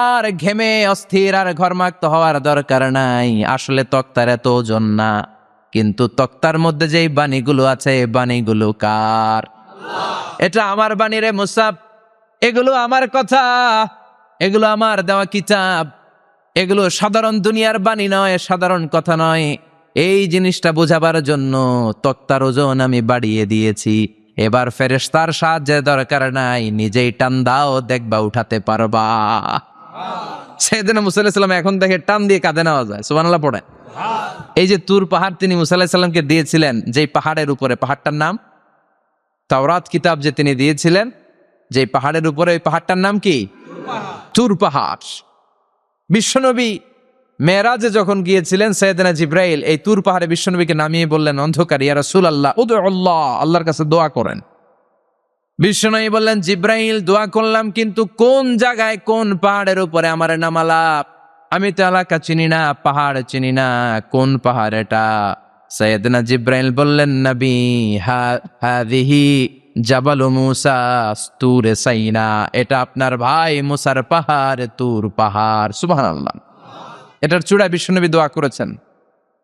আর ঘেমে অস্থির আর ঘরমাক্ত হওয়ার দরকার নাই। আসলে তক্তার এত ওজন না, কিন্তু তক্তার মধ্যে যেই বাণীগুলো আছে এই বাণীগুলো কার? এটা আমার বাণী রে মুসা, এগুলো আমার কথা, এগুলো আমার দেওয়া কিতাব। এগুলো সাধারণ দুনিয়ার বাণী নয়, সাধারণ কথা নয়। এই জিনিসটা বোঝাবার জন্য তক্তার ওজন আমি বাড়িয়ে দিয়েছি। এবার ফেরেশতার সাহায্যের দরকার নাই, নিজেই টান দাও, দেখবা উঠাতে পারবা। সাইয়েদনা মুসা আলাইহিস সালাম এখন দেখে টান দিয়ে কাঁধে নেওয়া যায়। সুবহানাল্লাহ পড়ে। এই যে তুর পাহাড় তিনি মুসা আলাইহিস সালামকে দিয়েছিলেন, যেই পাহাড়ের উপরে, পাহাড়টার নাম তাওরাত কিতাব যে তিনি দিয়েছিলেন, যেই পাহাড়ের উপরে, ওই পাহাড়টার নাম কি? তুর পাহাড়। বিশ্বনবী মেরাজে যখন গিয়েছিলেন, সাইয়েদনা জিব্রাইল এই তুর পাহাড়ে বিশ্বনবীকে নামিয়ে বললেন, অন্ধকার, ইয়া রাসূলুল্লাহ উদউল্লাহ, আল্লাহর কাছে দোয়া করেন। বিশ্বনবী বললেন, জিব্রাইল দোয়া করলাম, কিন্তু কোন জায়গায় কোন পাহাড়ের উপরে আমারে নামালা? আমি তো এলাকা চিনি না, পাহাড় চিনি না, কোন পাহাড় এটা? সাইয়েদনা জিব্রাইল বললেন, নবী হাদিহি জাবালু মুসা তুর সাইনা, এটা আপনার ভাই মুসার পাহাড়, তুর পাহাড়। সুবহানাল্লাহ। এটার চূড়ায় বিশ্বনবী দোয়া করেছেন।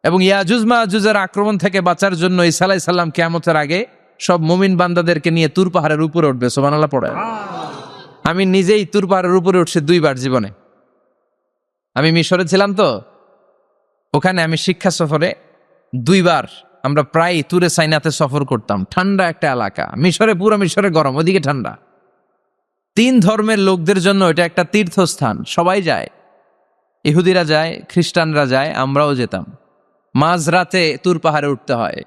এবং ইয়াজুজ মাজুজের আক্রমণ থেকে বাঁচার জন্য ঈসা আলাইহিস সালাম কিয়ামতের আগে সব মুমিন বান্দাদেরকে নিয়ে তুর পাহাড়ের উপরে উঠবে। সুবহানাল্লাহ পড়ে। আমি নিজেই তুর পাহাড়ের উপরে উঠছি 2 বার জীবনে। আমি মিশরে ছিলাম তো, ওখানে আমি শিক্ষা সফরে 2 বার আমরা প্রায় তুরে সাইনাতে সফর করতাম। ঠান্ডা একটা এলাকা, মিশরে, পুরো মিশরে গরম, ওদিকে ঠান্ডা। 3 ধর্মের লোকদের জন্য এটা একটা তীর্থস্থান, সবাই যায়। ইহুদিরা যায়, খ্রিস্টানরা যায়, আমরাও যেতাম। মাঝরাতে তুর পাহাড়ে উঠতে হয়,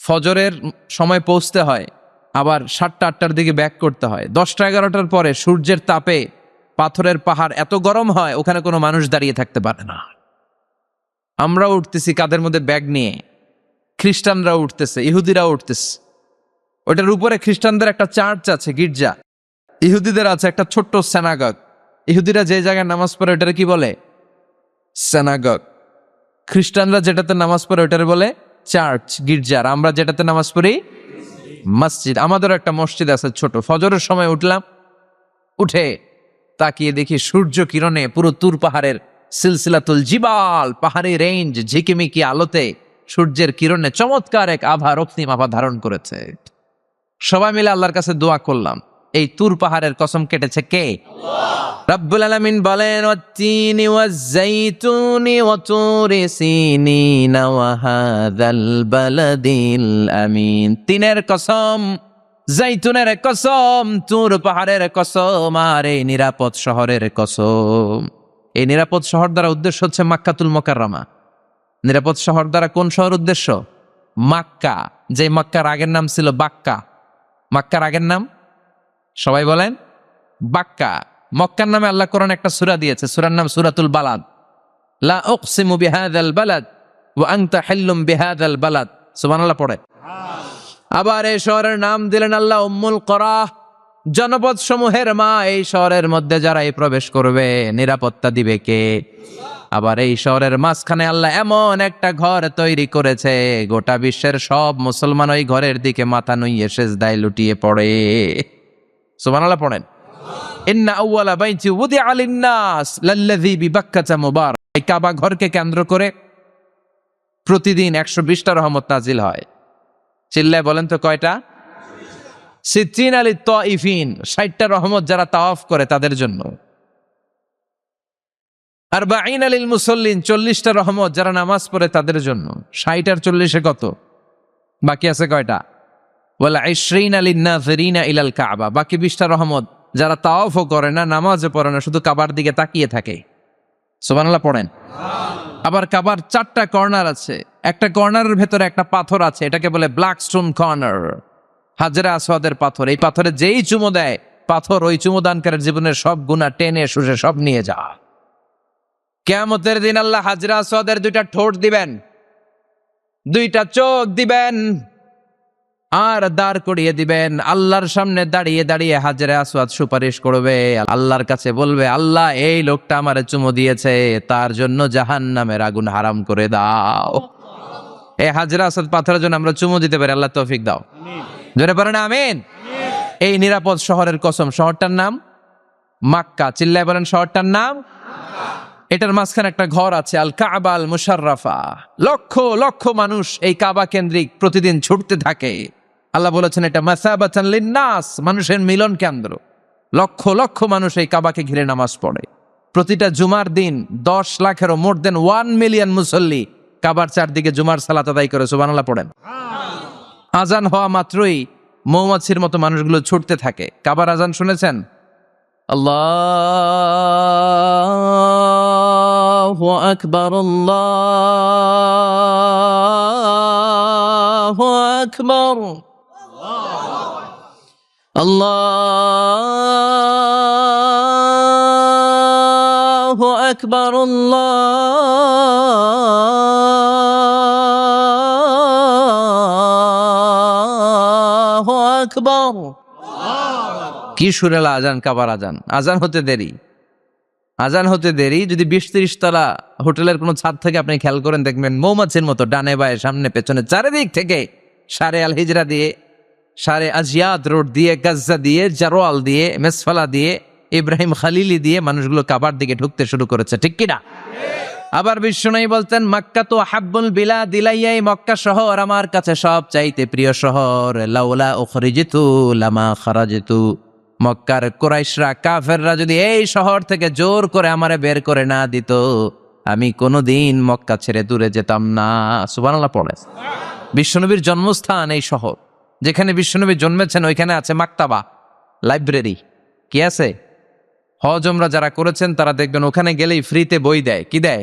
ফজরের সময় পৌঁছতে হয়, আবার 7টা-8টার দিকে ব্যাক করতে হয়। 10টা-11টার পরে সূর্যের তাপে পাথরের পাহাড় এত গরম হয়, ওখানে কোনো মানুষ দাঁড়িয়ে থাকতে পারে না। আমরাও উঠতেছি কাঁধের মধ্যে ব্যাগ নিয়ে, খ্রিস্টানরাও উঠতেছে, ইহুদিরাও উঠতেছে। ওইটার উপরে খ্রিস্টানদের একটা চার্চ আছে, গির্জা। ইহুদিদের আছে একটা ছোট্ট সিনাগগ। ইহুদিরা যে জায়গায় নামাজ পড়ে ওটারে কি বলে? সিনাগগ। খ্রিস্টানরা যেটাতে নামাজ পড়ে ওটারে বলে চার্চ, গির্জা। আর আমরা যেটাতে নামাজ পড়ি মসজিদ। আমাদের একটা মসজিদ আছে ছোট। ফজরের সময় উঠলাম, উঠে তাকিয়ে দেখি সূর্য কিরণে পুরো তুর পাহাড়ের সিলসিলাতুল জিবাল, পাহাড়ি রেঞ্জ ঝিকিমিকি আলোতে সূর্যের কিরণে চমৎকার এক আভা, রক্তিম আভা ধারণ করেছে। সবাই মিলে আল্লাহর কাছে দোয়া করলাম। এই তুর পাহাড়ের কসম কেটেছে কে? রব্বুল আলামিন বলেন, ওয়াত-তিনি ওয়াজ-যাইতুনি ওয়া তুরি সিনিনা ওয়া হাযাল বালাদিল আমিন। তিনের কসম, জাইতুনের কসম, তুর পাহাড়ের কসম, আর এই নিরাপদ শহরের কসম। এই নিরাপদ শহর দ্বারা উদ্দেশ্য হচ্ছে মাক্কাতুল মুকাররমা। নিরাপদ শহর দ্বারা কোন শহর উদ্দেশ্য? মাক্কা। যে মক্কার আগের নাম ছিল বাক্কা। মক্কার আগের নাম সবাই বলেন বাক্কা। মক্কার নামে আল্লাহ কোরআন একটা সূরা দিয়েছে, সূরার নাম সূরাতুল বালাদ। লা উকসিমু বিহাযাল বালাদ ওয়া আনতা হিল্লুম বিহাযাল বালাদ। সুবহানাল্লাহ পড়ে। আবার এই শহরের নাম দিলেন আল্লাহ উম্মুল কুরা, জনপদ সমূহের মা। এই শহরের মধ্যে যারাই প্রবেশ করবে নিরাপত্তা দিবে কে? আবার এই শহরের মাঝখানে আল্লাহ এমন একটা ঘর তৈরি করেছে, গোটা বিশ্বের সব মুসলমান ওই ঘরের দিকে মাথা নুইয়ে সেজদায় লুটিয়ে পড়ে। সুবহানাল্লাহ পড়েন। ইন্না আউওয়ালা বাইতি উদিআ লিন-নাস লাল্লাযী বিবাক্কাতা মুবারাক। এই কাবা ঘরকে কেন্দ্র করে প্রতিদিন 120টা রহমত নাজিল হয়। চিল্লায় বলেন তো কয়টা? 60 লিত তাইফিন, 60টা রহমত যারা তাওয়াফ করে তাদের জন্য। 40 লিল মুসাল্লিন, 40টা রহমত যারা নামাজ পড়ে তাদের জন্য। 60 আর 40-এ কত? বাকি আছে কয়টা? ওয়াল 20 লিন-নাযিরিনা ইলাল কাবা, বাকি 20টা রহমত যারা তাওয়াফও করে না, নামাজও পড়ে না, শুধু কাবার দিকে তাকিয়ে থাকে। সুবহানাল্লাহ পড়েন। আবার কাবার 4টা কর্নার আছে, একটা কর্নারের ভেতরে একটা পাথর আছে, এটাকে বলে ব্ল্যাক স্টোন কর্নার, হাজরে আসওয়াদের পাথর। এই পাথরে যেই চুমো দেয়, পাথর ওই চুমোদানকারীর জীবনের সব গুনাহ টেনে শুষে সব নিয়ে যায়। কিয়ামতের দিন আল্লাহ হাজরে আসওয়াদের 2টা ঠোঁট দিবেন, 2টা চোখ দিবেন, আর দাঁড় করিয়ে দিবেন। আল্লাহর সামনে দাঁড়িয়ে দাঁড়িয়ে হাজরে আসওয়াদ সুপারিশ করবে, আল্লাহর কাছে বলবে, আল্লাহ এই লোকটা আমারে চুমু দিয়েছে, তার জন্য জাহান্নামের আগুন হারাম করে দাও। এই হাজরে আসওয়াদ পাথরের জন্য আমরা চুমু দিতে পারি, আল্লাহ তৌফিক দাও। জোরে বলেন আমিন। এই নিরাপদ শহরের কসম। শহরটার নাম মাক্কা। চিল্লায় বলেন শহরটার নাম। এটার মাঝখানে একটা ঘর আছে, আল কাবা আল মুশাররাফা। লক্ষ লক্ষ মানুষ এই কাবা কেন্দ্রিক প্রতিদিন ছুটতে থাকে। আল্লাহ বলেছেন এটা মাসাবাতান লিন-নাস, মানুষের মিলন কেন্দ্র। লক্ষ লক্ষ মানুষ এই কাবাকে ঘিরে নামাজ পড়ে। প্রতিটা জুমার দিন 10 লাখেরও মোর দেন 1 মিলিয়ন মুসল্লি কাবার চারদিকে জুমার সালাত আদায় করে সুবহানাল্লাহ পড়েন। আজান হওয়া মাত্রই মৌমাছির মতো মানুষগুলো ছুটতে থাকে। কাবার আজান শুনেছেন? আল্লাহু আকবার, আল্লাহু আকবার, আল্লাহু আকবার, আল্লাহু আকবার। কি সুরেলা আজান, কাবার আজান। আজান হতে দেরি, আজান হতে দেরি। যদি 20-30 তলা হোটেলের কোনো ছাদ থেকে আপনি খেয়াল করেন, দেখবেন মৌমাছির মতো ডানে বায়ে সামনে পেছনে চারিদিক থেকে সারে আল হিজরা দিয়ে, সারে আজিয়াদ রোড দিয়ে, গাজ্জা দিয়ে, জারোয়াল দিয়ে, মেসফালা দিয়ে, ইব্রাহিম খালিলি দিয়ে মানুষগুলো কাবার দিকে ঢুকতে শুরু করেছে, ঠিক কিনা? আবার বিশ্বনবী বলতেন, মক্কা তো হাব্বুল বিলাদ ইলাইয়া, মক্কা শহর আমার কাছে সব চাইতে প্রিয় শহর। লাউলা উখরিজিতু লামা খারাজিতু, মক্কার কুরাইশরা কাফেররা যদি এই শহর থেকে জোর করে আমারে বের করে না দিত, আমি কোনোদিন মক্কা ছেড়ে দূরে যেতাম না। সুবহানাল্লাহ পড়ে। বিশ্বনবীর জন্মস্থান এই শহর, যেখানে বিশ্বনবী জন্মেছেন ওইখানে আছে মাকতাবা, লাইব্রেরি। কি আছে? হজ ওমরা যারা করেছেন তারা দেখবেন ওখানে গেলেই ফ্রিতে বই দেয়। কি দেয়?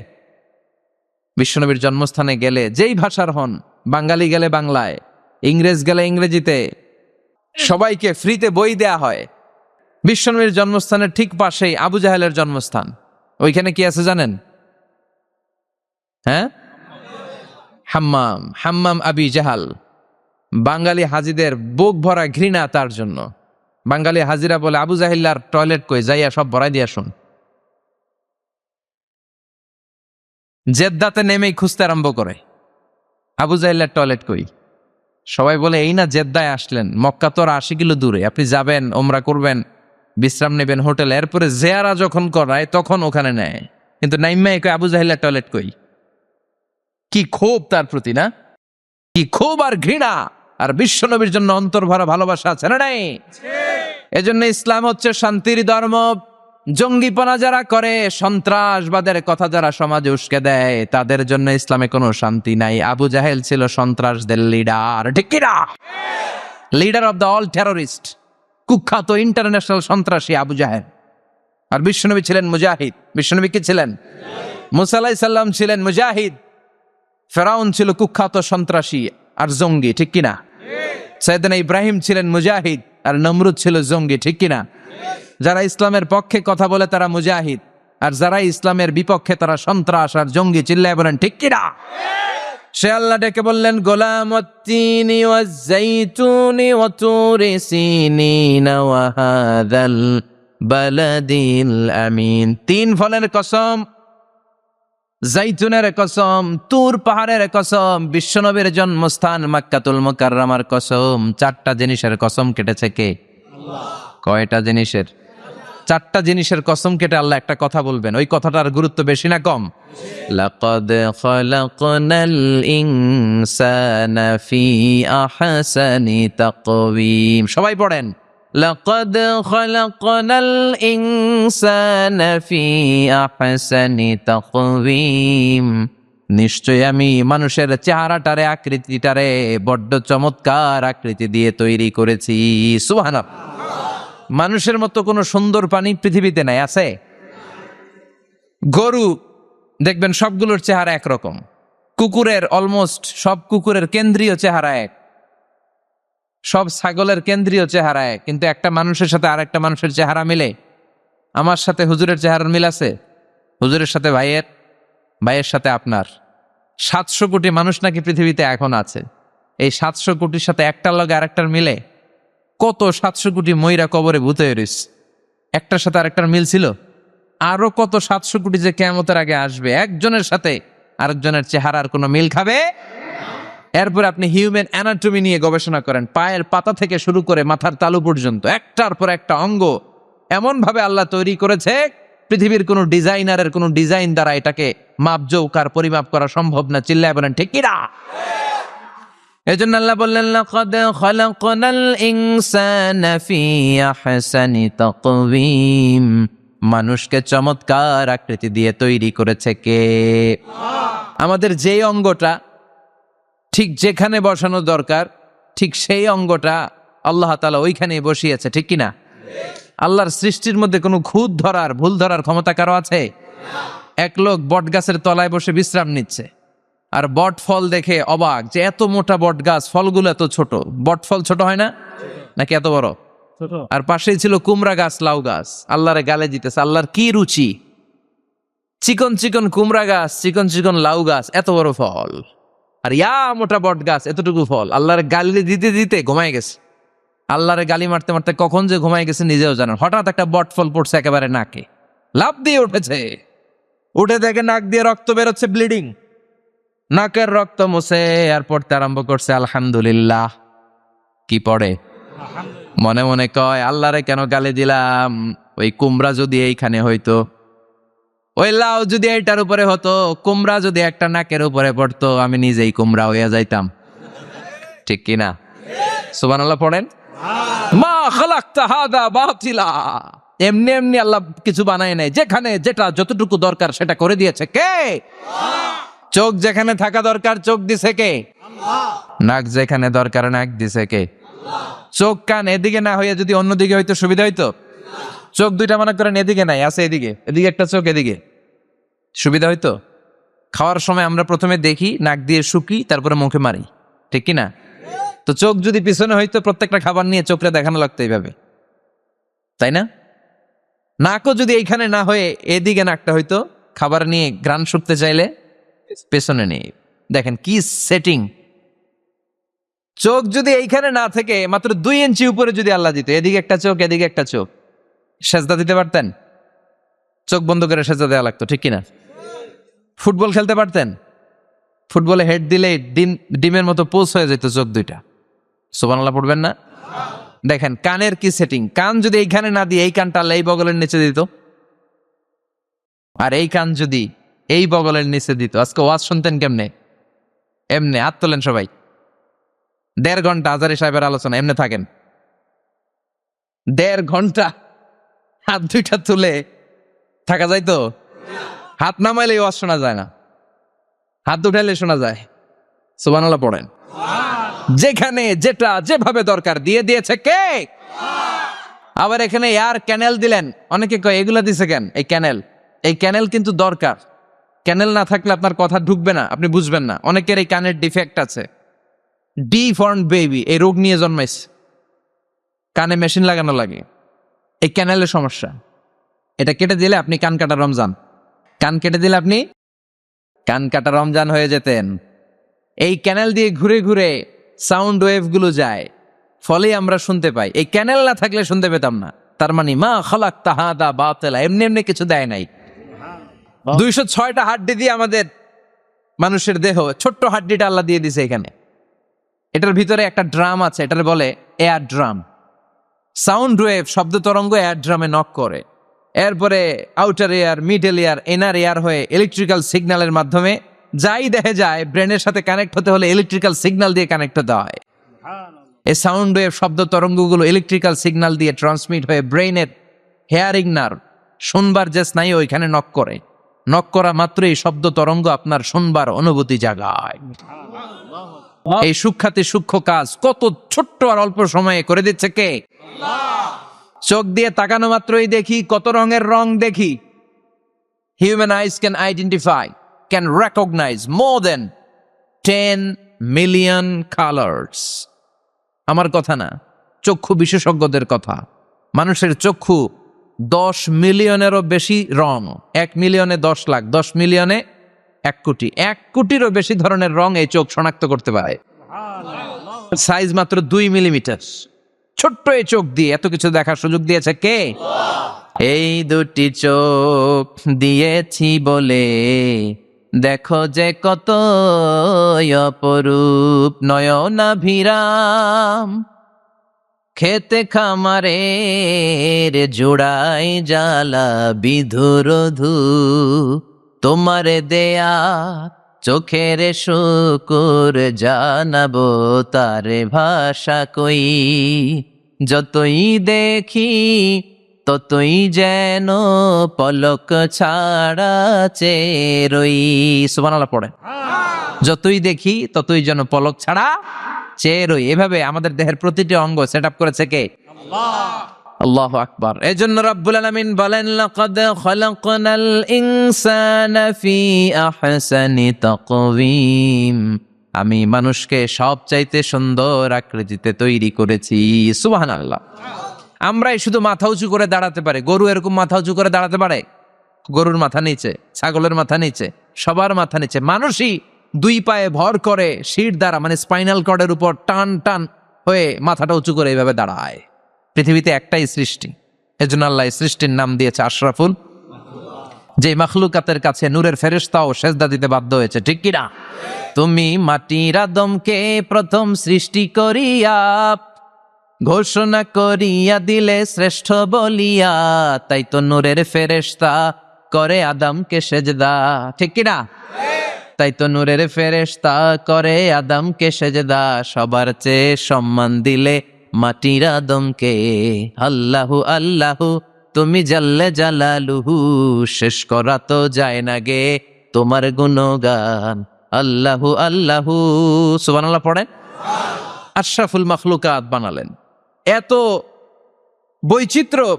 বিশ্বনবীর জন্মস্থানে গেলে যেই ভাষার হন, বাঙালি গেলে বাংলায়, ইংরেজ গেলে ইংরেজিতে, সবাইকে ফ্রিতে বই দেয়া হয়। বিশ্বনবীর জন্মস্থানের ঠিক পাশেই আবু জাহেলের জন্মস্থান। ওইখানে কি আছে জানেন? হ্যাঁ, হাম্মাম, হাম্মাম আবি জাহাল। বাঙালি হাজিদের বুক ভরা ঘৃণা তার জন্য। বাঙালি হাজিরা বলে, আবু জাহিল্লার টয়লেট কই, যাইয়া সব ভরাই দিয়া শুন। জেদ্দাতে নেমেই খুঁজতে আরম্ভ করে, আবু জাহিল্লার টয়লেট কই। সবাই বলে, এই না জেদ্দায় আসলেন, মক্কা তো আর 80 কিলো দূরে, আপনি যাবেন, ওমরা করবেন, বিশ্রাম নেবেন হোটেলে, এরপরে জেয়ারা যখন করায় তখন ওখানে নেয়। কিন্তু নাইম্মাই কই, আবু জাহিল্লার টয়লেট কই। কি ক্ষোভ তার প্রতি, না? কি ক্ষোভ আর ঘৃণা! আর বিশ্বনবীর জন্য অন্তর ভরা ভালোবাসা আছে না নাই? এজন্য ইসলাম হচ্ছে শান্তির ধর্ম। জঙ্গিপনা যারা করে, সন্ত্রাসবাদের কথা যারা সমাজে উস্কে দেয়, তাদের জন্য ইসলামে কোনো শান্তি নাই। আবু জাহেল ছিল সন্ত্রাসদের লিডার, ঠিক কিনা? Leader of the all terrorist, কুখ্যাত ইন্টারন্যাশনাল সন্ত্রাসী আবু জাহেল। আর বিশ্বনবী ছিলেন মুজাহিদ। বিশ্বনবী কি ছিলেন? মুসা আলাইহিস সালাম ছিলেন মুজাহিদ। ফেরাউন ছিল কুখ্যাত সন্ত্রাসী আর জঙ্গি, ঠিক কিনা? সাইয়েদনা ইব্রাহিম ছিলেন মুজাহিদ আর নমরুদ ছিল জঙ্গি, ঠিক কিনা? যারা ইসলামের পক্ষে কথা বলে তারা মুজাহিদ, আর যারা ইসলামের বিপক্ষে তারা সন্ত্রাস আর জঙ্গি। চিল্লায় বলেন ঠিক কিনা? সে আল্লাহ ডেকে বললেন, গোলামুত্তিনি ওয়াজ-যাইতুনি ওয়া তুরি সিনিন ওয়া হাযাল বালাদিল আমিন। 3 ফলের কসম, জাইতুনের কসম, তুর পাহাড়ের কসম, বিশ্বনবীর জন্মস্থান মক্কাতুল মুকাররমার কসম। 4টা জিনিসের কসম কেটেছে কে? আল্লাহ। কয়টা জিনিসের? 4টা জিনিসের কসম কেটে আল্লাহ একটা কথা বলবেন। ওই কথাটার গুরুত্ব বেশি না কম? লাকাদ খালাকনাল ইনসানা ফি আহসানি তাকওয়িম। সবাই পড়েন, লাকাদ খালাকনাল ইনসানা ফি আহসানি তাকওয়িম। নিশ্চয় আমি মানুষের চেহারাটারে, আকৃতিটারে বড্ড চমৎকার আকৃতি দিয়ে তৈরি করেছি। সুবহানাল্লাহ। মানুষের মতো কোনো সুন্দর প্রাণী পৃথিবীতে নাই, আছে? গরু দেখবেন সবগুলোর চেহারা একরকম। কুকুরের অলমোস্ট সব কুকুরের কেন্দ্রীয় চেহারা এক, সব ছাগলের কেন্দ্রীয় চেহারা এক। কিন্তু একটা মানুষের সাথে আরেকটা মানুষের চেহারা মিলে? আমার সাথে হুজুরের চেহারার মিল আছে, হুজুরের সাথে ভাইয়ের, ভাইয়ের সাথে আপনার। 700 কোটি মানুষ নাকি পৃথিবীতে এখন আছে। এই 700 কোটির সাথে একটার লগে আরেকটার মিলে? কত 700 কোটি ময়রা কবরে ভূত হয়ে রইছে, একটার সাথে আরেকটার মিল ছিল? আরো কত 700 কোটি যে কিয়ামতের আগে আসবে, একজনের সাথে আরেকজনের চেহারার কোনো মিল খাবে? এরপর আপনি হিউম্যান অ্যানাটমি নিয়ে গবেষণা করেন, পায়ের পাতা থেকে শুরু করে মাথার তালু পর্যন্ত একটার পর একটা অঙ্গ এমন ভাবে আল্লাহ তৈরি করেছে, পৃথিবীর কোনো ডিজাইনারের কোনো ডিজাইন দ্বারা এটাকে মাপজোক আর পরিমাপ করা সম্ভব না। চিল্লায় বলেন ঠিক কিনা? এজন্য আল্লাহ বললেন, লাকাদ খালাকনাল ইনসানা ফি আহসানি তাকওয়িম। মানুষকে চমৎকার আকৃতি দিয়ে তৈরি করেছে কে? আমাদের যেই অঙ্গটা ঠিক যেখানে বসানো দরকার ঠিক সেই অঙ্গটা আল্লাহ তাআলা ওইখানেই বসিয়েছে, ঠিক কিনা? আল্লাহর সৃষ্টির মধ্যে কোনো খুঁত ধরার ভুল ধরার ক্ষমতা কারো আছে? এক লোক বট গাছের তলায় বসে বিশ্রাম নিচ্ছে আর বট ফল দেখে অবাক যে এত মোটা বট গাছ, ফলগুলো এত ছোট। বট ফল ছোট হয় না নাকি এত বড়? আর পাশেই ছিল কুমড়া গাছ, লাউ গাছ। আল্লাহরে গালে দিতেছে। আল্লাহর কি রুচি! চিকন চিকন কুমড়া গাছ, চিকন চিকন লাউ গাছ, এত বড় ফল, আর ইয়া মোটা বট গাছ, এতটুকু ফল। আল্লাহরে গালি দিতে দিতে ঘুমায় গেছে। আল্লাহরে গালি মারতে মারতে কখন যে ঘুমায় গেছে নিজেও জানেন। হঠাৎ একটা বট ফল পড়ছে একেবারে নাকে, লাফ দিয়ে উঠেছে। উঠে দেখে নাক দিয়ে রক্ত বেরোচ্ছে, ব্লিডিং। নাকের রক্ত মুছে আর পড়তে আরম্ভ করছে আলহামদুলিল্লাহ। কি পড়ে? মনে মনে কয়, আল্লাহরে কেন গালি দিলাম? ওই কুমড়া যদি এইখানে হইতো, ওই লাউ যদি এইটার উপরে হতো, কুমড়া যদি একটা নাকের উপরে পড়তো, আমি নিজেই কুমড়া হইয়া যাইতাম, ঠিক কিনা? সুবহানাল্লাহ পড়েন। মা খালাকতা হাদা বাতিলা। এমনি এমনি আল্লাহ কিছু বানায় নাই, যেখানে যেটা যতটুকু দরকার সেটা করে দিয়েছে কে? চোখ যেখানে থাকা দরকার চোখ দিছে কে? নাক যেখানে দরকার নাক দিছে কে? চোখ কান এদিকে না হইয়া যদি অন্যদিকে হইতো সুবিধা হইতো? চোখ দুইটা মনে করেন এদিকে নাই, আছে এদিকে, এদিকে একটা চোখ, এদিকে, সুবিধা হইতো? খাওয়ার সময় আমরা প্রথমে দেখি, নাক দিয়ে শুকি, তারপরে মুখে মারি, ঠিক কিনা? তো চোখ যদি পিছনে হইতো প্রত্যেকটা খাবার নিয়ে চোখটা দেখানো লাগতো এইভাবে, তাই না? নাকও যদি এইখানে না হয়ে এদিকে নাকটা হইতো, খাবার নিয়ে ঘ্রাণ শুকতে চাইলে পেছনে নেই। দেখেন কি সেটিং! চোখ যদি এইখানে না থেকে মাত্র 2 ইঞ্চি উপরে যদি আল্লাহ দিত, এদিকে একটা চোখ এদিকে একটা চোখ, সেজদা দিতে পারতেন? চোখ বন্ধ করে সেজদা দেওয়া লাগতো, ঠিক কিনা? ফুটবল খেলতে পারতেন? ফুটবলে হেড দিলে ডিমের মতো পোজ হয়ে যেত চোখ দুইটা। সুবহানাল্লাহ পড়বেন না? দেখেন কানের কি সেটিং! কান যদি এইখানে না দিয়ে এই কানটা আল্লাহ এই বগলের নিচে দিত, আর এই কান যদি এই বগলের নিচে দিত, আজকে ওয়াজ শুনতেন কেমনে? এমনে। হাত তোলেন সবাই। 1.5 ঘন্টা আজারি সাহেবের আলোচনা, এমনে থাকেন 1.5 ঘন্টা, হাত দুইটা তুলে থাকা যায় তো? হাত নামাইলে ওয়াজ শোনা যায় না, হাত উঠাইলে শোনা যায়। সুবহানাল্লাহ পড়েন। যেখানে যেটা যেভাবে দরকার দিয়ে দিয়েছে কে? আবার এখানে এয়ার ক্যানেল দিলেন। অনেকে কয় এগুলা দিছে কেন? এই ক্যানেল কিন্তু দরকার। ক্যানেল না থাকলে আপনার কথা ঢুকবে না, আপনি বুঝবেন না। অনেকের এই কানের ডিফেক্ট আছে, ডিফর্ম বেবি, এই রোগ নিয়ে জন্মাইছে, কানে মেশিন লাগানো লাগে, এই ক্যানেলের সমস্যা। এটা কেটে দিলে আপনি কান কাটা রমজান। কান কেটে দিলে আপনি কান কাটা রমজান হয়ে যেতেন। এই ক্যানেল দিয়ে ঘুরে ঘুরে সাউন্ড ওয়েভ গুলো যায়, ফলে আমরা শুনতে পাই। এই ক্যানেল না থাকলে শুনতে পেতাম না। তার মানে মা খালাকতা হাদা বাতিলা, এমনি এমনি কিছু দেয় নাই। 206টা হাড্ডি দিয়ে আমাদের মানুষের দেহ, ছোট্ট হাড্ডিটা আল্লাহ দিয়ে দিছে এখানে। এটার ভিতরে একটা ড্রাম আছে, এটার বলে এয়ার ড্রাম। সাউন্ড ওয়েভ, শব্দ তরঙ্গ এয়ার ড্রামে নক করে, এরপরে outer air, middle air, inner air হয়ে ইলেকট্রিক্যাল সিগন্যালের মাধ্যমে যাই দেখে যায়, ব্রেনের সাথে কানেক্ট হতে হলে ইলেকট্রিক্যাল সিগন্যাল দিয়ে কানেক্ট হতে হয়। এই সাউন্ড ওয়েভ, শব্দ তরঙ্গগুলো ইলেকট্রিক্যাল সিগন্যাল দিয়ে ট্রান্সমিট হয়ে ব্রেইনের হেয়ারিং নার্ভ, শুনবার যে স্নায়ু, ওইখানে নক করে। নক করা মাত্রই শব্দ তরঙ্গ আপনার শুনবার অনুভূতি জাগায়। এই সূক্ষ্মাতি সূক্ষ্ম কাজ কত ছোট্ট আর অল্প সময়ে করে দিচ্ছে কে? চোখ দিয়ে তাকানো মাত্রই দেখি কত রঙের রং দেখি। Human eyes can identify, can recognise more than 10 million colours. আমার কথা না, চক্ষু বিশেষজ্ঞদের কথা। মানুষের চক্ষু 10 মিলিয়নেরও বেশি রং, 1 মিলিয়নে 10 লাখ, 10 মিলিয়নে 1 কোটি, 1 কোটিরও বেশি ধরনের রং এই চোখ শনাক্ত করতে পারে। সাইজ মাত্র 2 মিলিমিটার। ছোট্ট এই চোখ দিয়ে এত কিছু দেখার সুযোগ দিয়েছে কে? এই দুটি চোখ দিয়েছি বলে দেখো যে কত অপরূপ নয়নাভিরাম, খেতে খামারের জোড়াই জ্বালা বিধুরধু, তোমার দেয়া চোখের শুকুর জানাবো তার ভাষা কই। যতই দেখি ততই যেন পলক ছাড়া চেয়ে রই। সুবহানাল্লাহ পড়ে। যতই দেখি ততই যেন পলক ছাড়া চেয়ে রই। এভাবে আমাদের দেহের প্রতিটি অঙ্গ সেট আপ করেছে কে? আল্লাহু আকবার। এজন্য রব্বুল আলামিন বলেন, লাকাদ খালাকনাল ইনসানা ফি আহসানি তাকওয়িম। আমি মানুষকে সবচাইতে সুন্দর আকৃতিতে তৈরি করেছি। সুবহানাল্লাহ। আমরাই শুধু মাথা উঁচু করে দাঁড়াতে পারি, গরু এরকম মাথা উঁচু করে দাঁড়াতে পারে? গরুর মাথা নিচে, ছাগলের মাথা নিচে, সবার মাথা নিচে। মানুষই দুই পায়ে ভর করে শির দ্বারা, মানে স্পাইনাল কর্ডের উপর টান টান হয়ে মাথাটা উঁচু করে এইভাবে দাঁড়ায়। পৃথিবীতে একটাই সৃষ্টি, এজন্য আল্লাহ এই সৃষ্টির নাম দিয়েছে আশরাফুল, যে মাখলুকাতের কাছে নূরের ফেরেশতাও সেজদা দিতে বাধ্য হয়েছে, ঠিক কিনা? তুমি মাটির আদমকে প্রথম সৃষ্টি করিয়া ঘোষণা করিয়া দিলে শ্রেষ্ঠ বলিয়া, তাই তো নূরের ফেরেশতা করে আদমকে সেজদা, ঠিক কিনা? তাই তো নূরের ফেরেশতা করে আদমকে সেজদা, সবার চেয়ে সম্মান দিলে মাটির আদমকে। আল্লাহু আল্লাহু তুমি জাল্লে জালালুহু, শেষ করা তো যায় না গে তোমার গুণগান। আল্লাহু আল্লাহু, সুবহানাল্লাহ পড়েন। আশরাফুল মাখলুকাত বানালেন। এত বৈচিত্র্য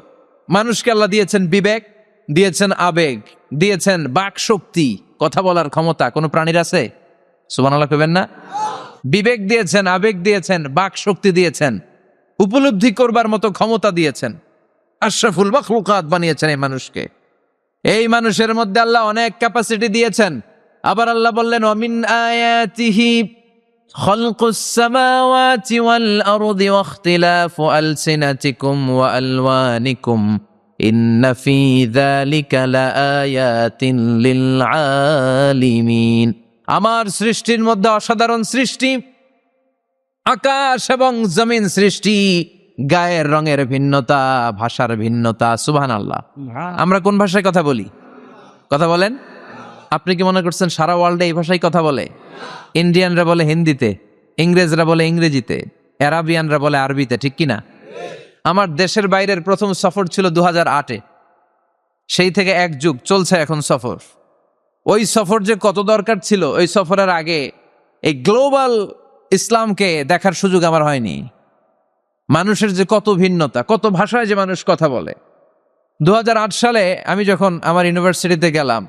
মানুষকে আল্লাহ দিয়েছেন, বিবেক দিয়েছেন, আবেগ দিয়েছেন, বাক শক্তি, কথা বলার ক্ষমতা। কোন প্রাণীর আছে? সুবহানাল্লাহ কইবেন না? বিবেক দিয়েছেন, আবেগ দিয়েছেন, বাক শক্তি দিয়েছেন, উপলব্ধি করবার মতো ক্ষমতা দিয়েছেন। আশরাফুল মাখলুকাত বানিয়েছেন এই মানুষকে। এই মানুষের মধ্যে আল্লাহ অনেক ক্যাপাসিটি দিয়েছেন। আবার আল্লাহ বললেন, ওয়ামিন আয়াতিহি খালকুস সামাওয়াতি ওয়াল আরদি ওয়াখতিলাফু আলসিনাতিকুম ওয়া আলওয়ানিকুম ইন্না ফি যালিকা লাআয়াতিন লিল আলিমিন। আমার সৃষ্টির মধ্যে অসাধারণ সৃষ্টি, আকাশ এবং জমিন সৃষ্টি, গায়ের রঙের ভিন্নতা, ভাষার ভিন্নতা। সুবহানাল্লাহ। আমরা কোন ভাষায় কথা বলি? কথা বলেন। আপনি কি মনে করছেন সারা ওয়ার্ল্ডে এই ভাষায় কথা বলে? ইন্ডিয়ানরা বলে হিন্দিতে, ইংরেজরা বলে ইংরেজিতে, আরাবিয়ানরা বলে আরবিতে, ঠিক কিনা? আমার দেশের বাইরের প্রথম সফর ছিল 2008-এ। সেই থেকে এক যুগ চলছে এখন সফর। ওই সফর যে কত দরকার ছিল, ওই সফরের আগে এই গ্লোবাল ইসলামকে দেখার সুযোগ আমার হয়নি। মানুষের যে কত ভিন্নতা, কত ভাষায় যে মানুষ কথা বলে। 2008 সালে আমি যখন আমার ইউনিভার্সিটিতে গেলাম,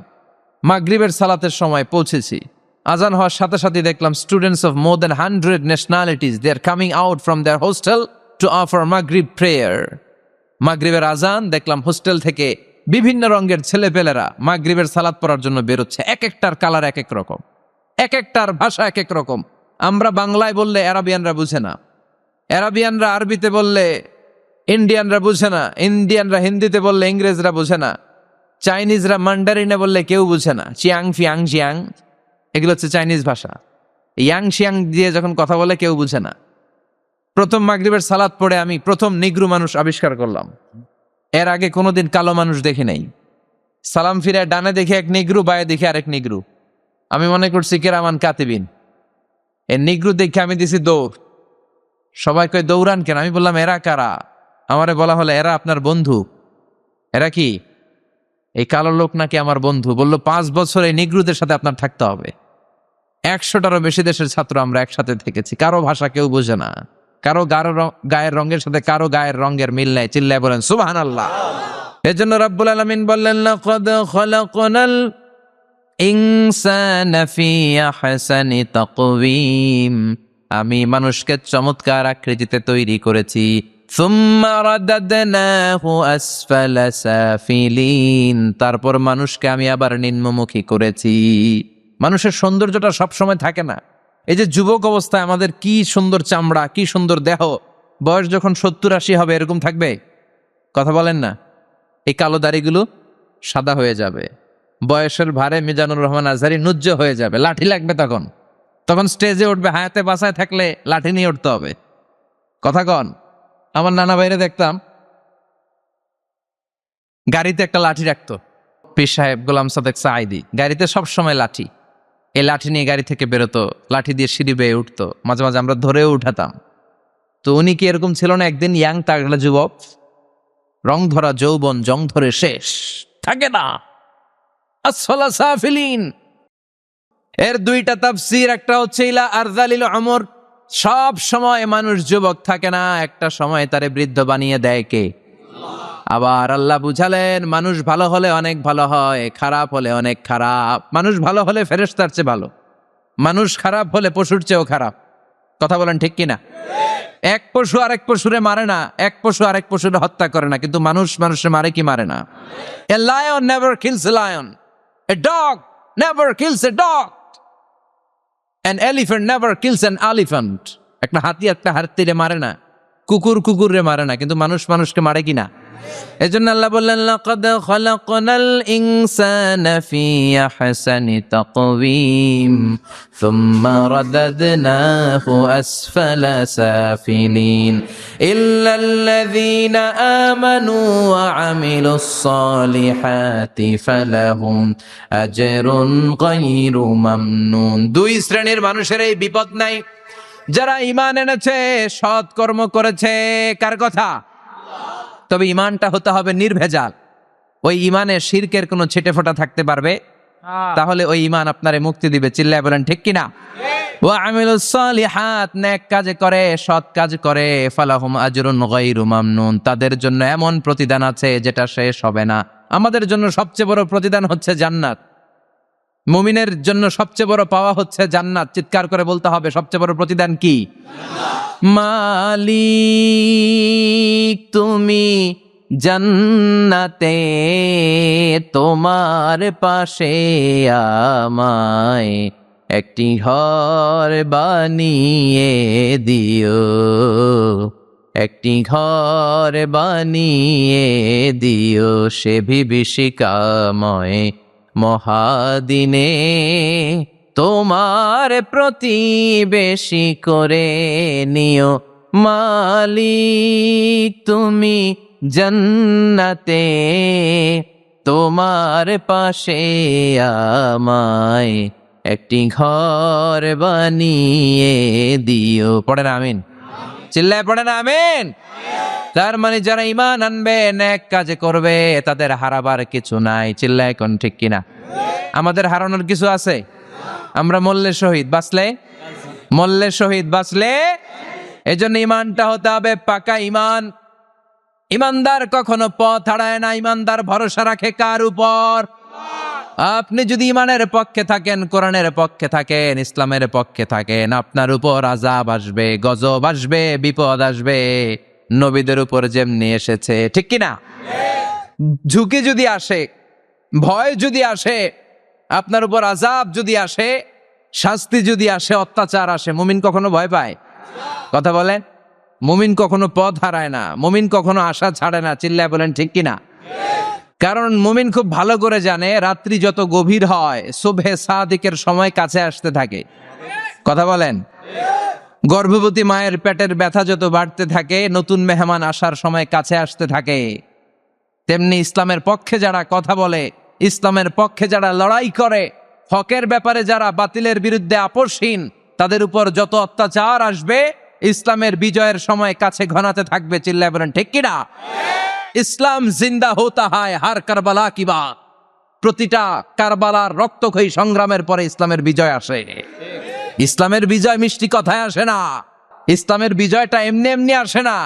মাগরিবের সালাতের সময় পৌঁছেছি। আজান হওয়ার সাথে সাথে দেখলাম students of more than 100 nationalities, they are coming out from their hostel to offer Maghrib prayer. মাগরিবের আজান দেখলাম হোস্টেল থেকে বিভিন্ন রঙের ছেলেপেলেরা মাগরিবের সালাত পড়ার জন্য বেরোচ্ছে। এক একটার কালার এক এক রকম, এক একটার ভাষা এক এক রকম। আমরা বাংলায় বললে আরাবিয়ানরা বুঝে না, আরাবিয়ানরা আরবিতে বললে ইন্ডিয়ানরা বুঝে না, ইন্ডিয়ানরা হিন্দিতে বললে ইংরেজরা বুঝে না, চাইনিজরা মান্ডারিনে বললে কেউ বুঝে না। চিয়াং ফিয়াং জিয়াং, এগুলো হচ্ছে চাইনিজ ভাষা। ইয়াং শিয়াং দিয়ে যখন কথা বলে কেউ বুঝে না। প্রথম মাগরিবের সালাত পড়ে আমি প্রথম নিগ্রু মানুষ আবিষ্কার করলাম। এর আগে কোনোদিন কালো মানুষ দেখি নাই। সালাম ফিরে ডানে দেখি এক নিগ্রু, বায়ে দেখি আরেক নিগ্রু। আমি মনে করছি কিরামান কাতিবিন। এ নিগ্রু দেখে আমি দিছি দৌড়। সবাই কয় দৌড়ান কেন? আমি বললাম এরা কারা? আমারে বলা হলো এরা আপনার বন্ধু। এরা কি? এই কালো লোক নাকি আমার বন্ধু। বলল 5 বছর এই নিগ্রুদের সাথে আপনার থাকতে হবে। 100টারও বেশি দেশের ছাত্র আমরা একসাথে থেকেছি। কারো ভাষা কেউ বোঝে না, কারো গায়ের রঙের সাথে কারো গায়ের রঙের মিল নাই। চিল্লায় বলেন সুবহানাল্লাহ। এজন্য রব্বুল আলামিন বললেন, লাকাদ খালাকনাল ইনসানা ফি আহসানি তাকওয়িম। আমি মানুষকে চমৎকার আকৃতিতে তৈরি করেছি। সুম্মা রাদাদনাহু আসফালা সাফিলিন। তারপর মানুষকে আমি আবার নিম্নমুখী করেছি। মানুষের সৌন্দর্যটা সবসময় থাকে না। এই যে যুবক অবস্থায় আমাদের কি সুন্দর চামড়া, কি সুন্দর দেহ, বয়স যখন 70-80 হবে এরকম থাকবে? কথা বলেন না। এই কালো দাড়িগুলো সাদা হয়ে যাবে, বয়সের ভারে মিজানুর রহমান আজহারী নুজ্জ হয়ে যাবে, লাঠি লাগবে তখন। তখন স্টেজে উঠবে, হায়াতে বাসায় থাকলে লাঠি নিয়ে উঠতে হবে। কথা কন। আমার নানা ভাইরে দেখতাম গাড়িতে একটা লাঠি রাখতো। পীর সাহেব গোলাম সাদেক সাঈদী গাড়িতে সবসময় লাঠি, এই লাঠি নিয়ে গাড়ি থেকে বেরোতো, লাঠি দিয়ে সিঁড়ি বেয়ে উঠতো, মাঝে মাঝে আমরা ধরেও উঠাতাম। তো উনি কি এরকম ছিল না? একদিন ইয়াং তাগড়া যুবক, রং ধরা যৌবন জং ধরে শেষ, থাকে না। আসফালা সাফিলিন এর দুইটা তাফসীর, একটা হচ্ছে ইলা আরযালিল উমর, সব সময় মানুষ যুবক থাকে না, একটা সময় তারে বৃদ্ধ বানিয়ে দেয় কে? আবার আল্লাহ বুঝালেন মানুষ ভালো হলে অনেক ভালো হয়, খারাপ হলে অনেক খারাপ। মানুষ ভালো হলে ফেরেশতার চেয়ে ভালো, মানুষ খারাপ হলে পশুর চেয়েও খারাপ। কথা বলেন ঠিক কিনা? এক পশু আরেক পশুরে মারে না, এক পশু আরেক পশুরে হত্যা করে না, কিন্তু মানুষ মানুষে মারে কি মারে না? A lion never kills a lion, a dog never kills a dog, an elephant never kills an elephant. একটা হাতি একটা হাতিরে মারে না, কুকুর কুকুরে মারে না, কিন্তু মানুষ মানুষকে মারে কিনা? এজন্য আল্লাহ বললেন লাকাদ খালাকনাল ইনসানা ফি আহসানি তাকওয়িম সুম্মা রাদাদনাহু আসফালা সাফিলিন ইল্লাল্লাযীনা আমানু ওয়া আমিলুস সালিহাতি ফালাহুম আজরুন গায়রু মামনুন। দুই শ্রেণীর মানুষের এই বিপদ নাই, যারা ঈমান এনেছে, সৎ কর্ম করেছে। কার কথা? তবে ঈমানটা হতে হবে নির্ভেজাল। ওই ঈমানে শিরকের কোনো ছিটেফোঁটা থাকতে পারবে? তাহলে ওই ঈমান আপনারে মুক্তি দিবে। চিল্লায় বলেন ঠিক কিনা? ওয়া আমিলুস সালিহাত, নেক কাজ করে, সৎ কাজ করে, ফালাহুম আজরুন গায়রু মামনুন, তাদের জন্য এমন প্রতিদান আছে যেটা শেষ হবে না। আমাদের জন্য সবচেয়ে বড় প্রতিদান হচ্ছে জান্নাত। মুমিনের জন্য সবচেয়ে বড় পাওয়া হচ্ছে জান্নাত। চিৎকার করে বলতে হবে সবচেয়ে বড় প্রতিদান কি? মালিক তুমি জান্নাতে তোমার পাশে আমায় একটি ঘর বানিয়ে দিও, একটি ঘর বানিয়ে দিও সে বিভীষিকাময় মহাদিনে, তোমার প্রতিবেশী করে নিও। মালিক তুমি জান্নাতে তোমার পাশে আমায় একটি ঘর বানিয়ে দিও। পড়েন আমিন, চিল্লায় পড়েন আমিন। তার মানে যারা ঈমান আনবে, নেক কাজ করবে, তাদের হারাবার কিছু নাই। চিল্লায় কোন ঠিক কিনা? আমাদের হারানোর কিছু আছে? আমরা মল্লে শহীদ বাঁচলে, মল্লে শহীদ বাঁচলে, এই জন্য ঈমানটা হতে হবে পাকা ঈমান। ঈমানদার কখনো পথ হারায় না। ঈমানদার ভরসা রাখে কার উপর? আপনি যদি ঈমানের পক্ষে থাকেন, কোরআনের পক্ষে থাকেন, ইসলামের পক্ষে থাকেন, আপনার উপর আযাব আসবে, গজব আসবে, বিপদ আসবে, নবীদের উপর যেমনি এসেছে। ঠিক কিনা? ঝুঁকি যদি আসে, ভয় যদি আসে, আপনার উপর আযাব যদি আসে, শাস্তি যদি আসে, অত্যাচার আসে, মুমিন কখনো ভয় পায়? কথা বলেন। মুমিন কখনো পথ হারায় না, মুমিন কখনো আশা ছাড়ে না। চিল্লায় বলেন ঠিক কিনা? কারণ মুমিন খুব ভালো করে জানে রাত্রি যত গভীর হয়, সুবহে সাদিকের সময় কাছে আসতে থাকে। কথা বলেন। গর্ভবতী মায়ের পেটের ব্যথা যত বাড়তে থাকে, নতুন মেহমান আসার সময় কাছে আসতে থাকে। তেমনি ইসলামের পক্ষে যারা কথা বলে, ইসলামের পক্ষে যারা লড়াই করে, হকের ব্যাপারে যারা বাতিলের বিরুদ্ধে আপোষহীন, তাদের উপর যত অত্যাচার আসবে, ইসলামের বিজয়ের সময় কাছে ঘনাতে থাকবে। চিল্লায় বলেন ঠিক কিনা? ইসলাম জিন্দা হোতা হয় হার কারবালা কি বাত। প্রতিটা কারবালার রক্তক্ষয়ী সংগ্রামের পরে ইসলামের বিজয় আসে। ইসলামের বিজয় মিষ্টি কথায় আসে না, ইসলামের বিজয়টা এমনি এমনি আসে না।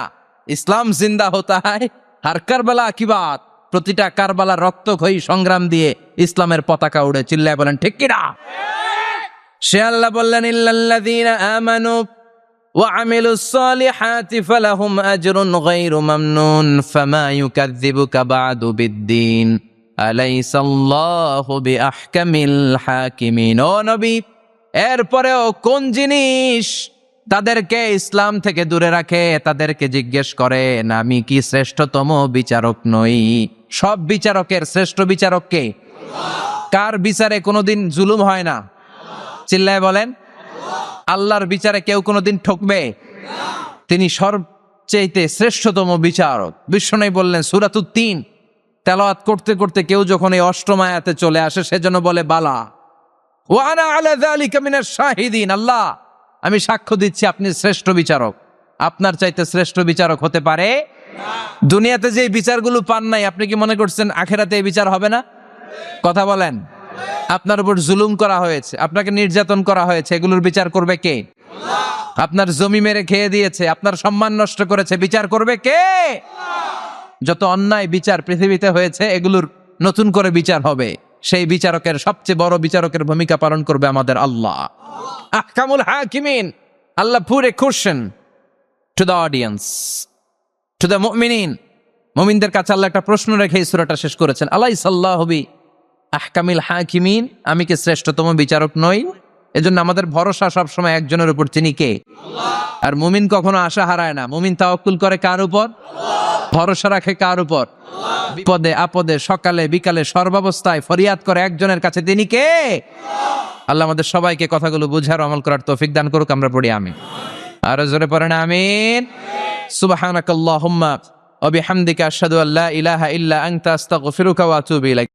ইসলাম জিন্দা হোতা হয় হার কারবালা কি বাত। প্রতিটা কারবালার রক্তক্ষয়ী সংগ্রাম দিয়ে ইসলামের পতাকা উড়ে। চিল্লায় বলেন ঠিক কিনা? সে আল্লাহ বললেন ইল্লাল্লাযীনা আমানু ওয়া আমিলুস সালিহাতি ফালাহুম আজরুন গায়রু মামনুন ফামা ইউকাযযিবুকা বা'দু বিদ্দীন আলাইসাল্লাহু বিআহকামিল হাকিমিন। ও নবী, এরপরেও কোন জিনিস তাদেরকে ইসলাম থেকে দূরে রাখে? তাদেরকে জিজ্ঞেস করেন আমি কি শ্রেষ্ঠতম বিচারক নই? সব বিচারকের শ্রেষ্ঠ বিচারক কে? কার বিচারে কোনোদিন জুলুম হয় না? চিল্লায় বলেন। আল্লাহর বিচারে কেউ কোনোদিন ঠকবে? তিনি সবচেয়ে শ্রেষ্ঠতম বিচারক। বিশ্বনবী বললেন সূরাতুত তিন তেলাওয়াত করতে করতে কেউ যখন এই অষ্টম আয়াতে চলে আসে, সেজন্য বলে বালা ওয়া আনা আলা যালিকা মিনাশ শাহিদিন। আল্লাহ, আমি সাক্ষ্য দিচ্ছি আপনি শ্রেষ্ঠ বিচারক। আপনার চাইতে শ্রেষ্ঠ বিচারক হতে পারে? দুনিয়াতে যে বিচারগুলো পান নাই, আপনি কি মনে করছেন আখেরাতে এই বিচার হবে না? কথা বলেন। আপনার উপর জুলুম করা হয়েছে, আপনাকে নির্যাতন করা হয়েছে, এগুলোর বিচার করবে কে? আপনার জমি মেরে খেয়ে দিয়েছে, আপনার সম্মান নষ্ট করেছে, বিচার করবে কে? যত অন্যায় বিচার পৃথিবীতে হয়েছে এগুলোর নতুন করে বিচার হবে। সেই বিচারকের সবচেয়ে বড় বিচারকের ভূমিকা পালন করবে আমাদের আল্লাহ। আহকামুল হাকিমিন। আল্লাহ put a question to the audience, to the মুমিনিন। মুমিনদের কাছে আল্লাহ একটা প্রশ্ন রেখে এই সূরাটা শেষ করেছেন। আলাইসাল্লাহু বি আহকামিল হাকিমিন, আমি কি শ্রেষ্ঠতম বিচারক নই? এজন্য আমাদের ভরসা সবসময় একজনের উপর, তিনি কে? আর মুমিন কখনো আশা হারায় না। মুমিন তাওয়াক্কুল করে কার উপর? ভরসা রাখে কার উপর? বিপদে আপদে, সকালে বিকালে, সর্বাবস্থায় ফরিয়াদ করে একজনের কাছে, তিনি কে? আল্লাহ আমাদের সবাইকে কথাগুলো বুঝার আমল করার তৌফিক দান করুক। আমরা পড়ি আমিন। আর জোরে পড়েন আমিন। সুবহানাকাল্লাহুম্মা ওয়া বিহামদিকা আশহাদু আল্লা ইলাহা ইল্লা আনতা আস্তাগফিরুকা ওয়া আতুবু ইলাইক।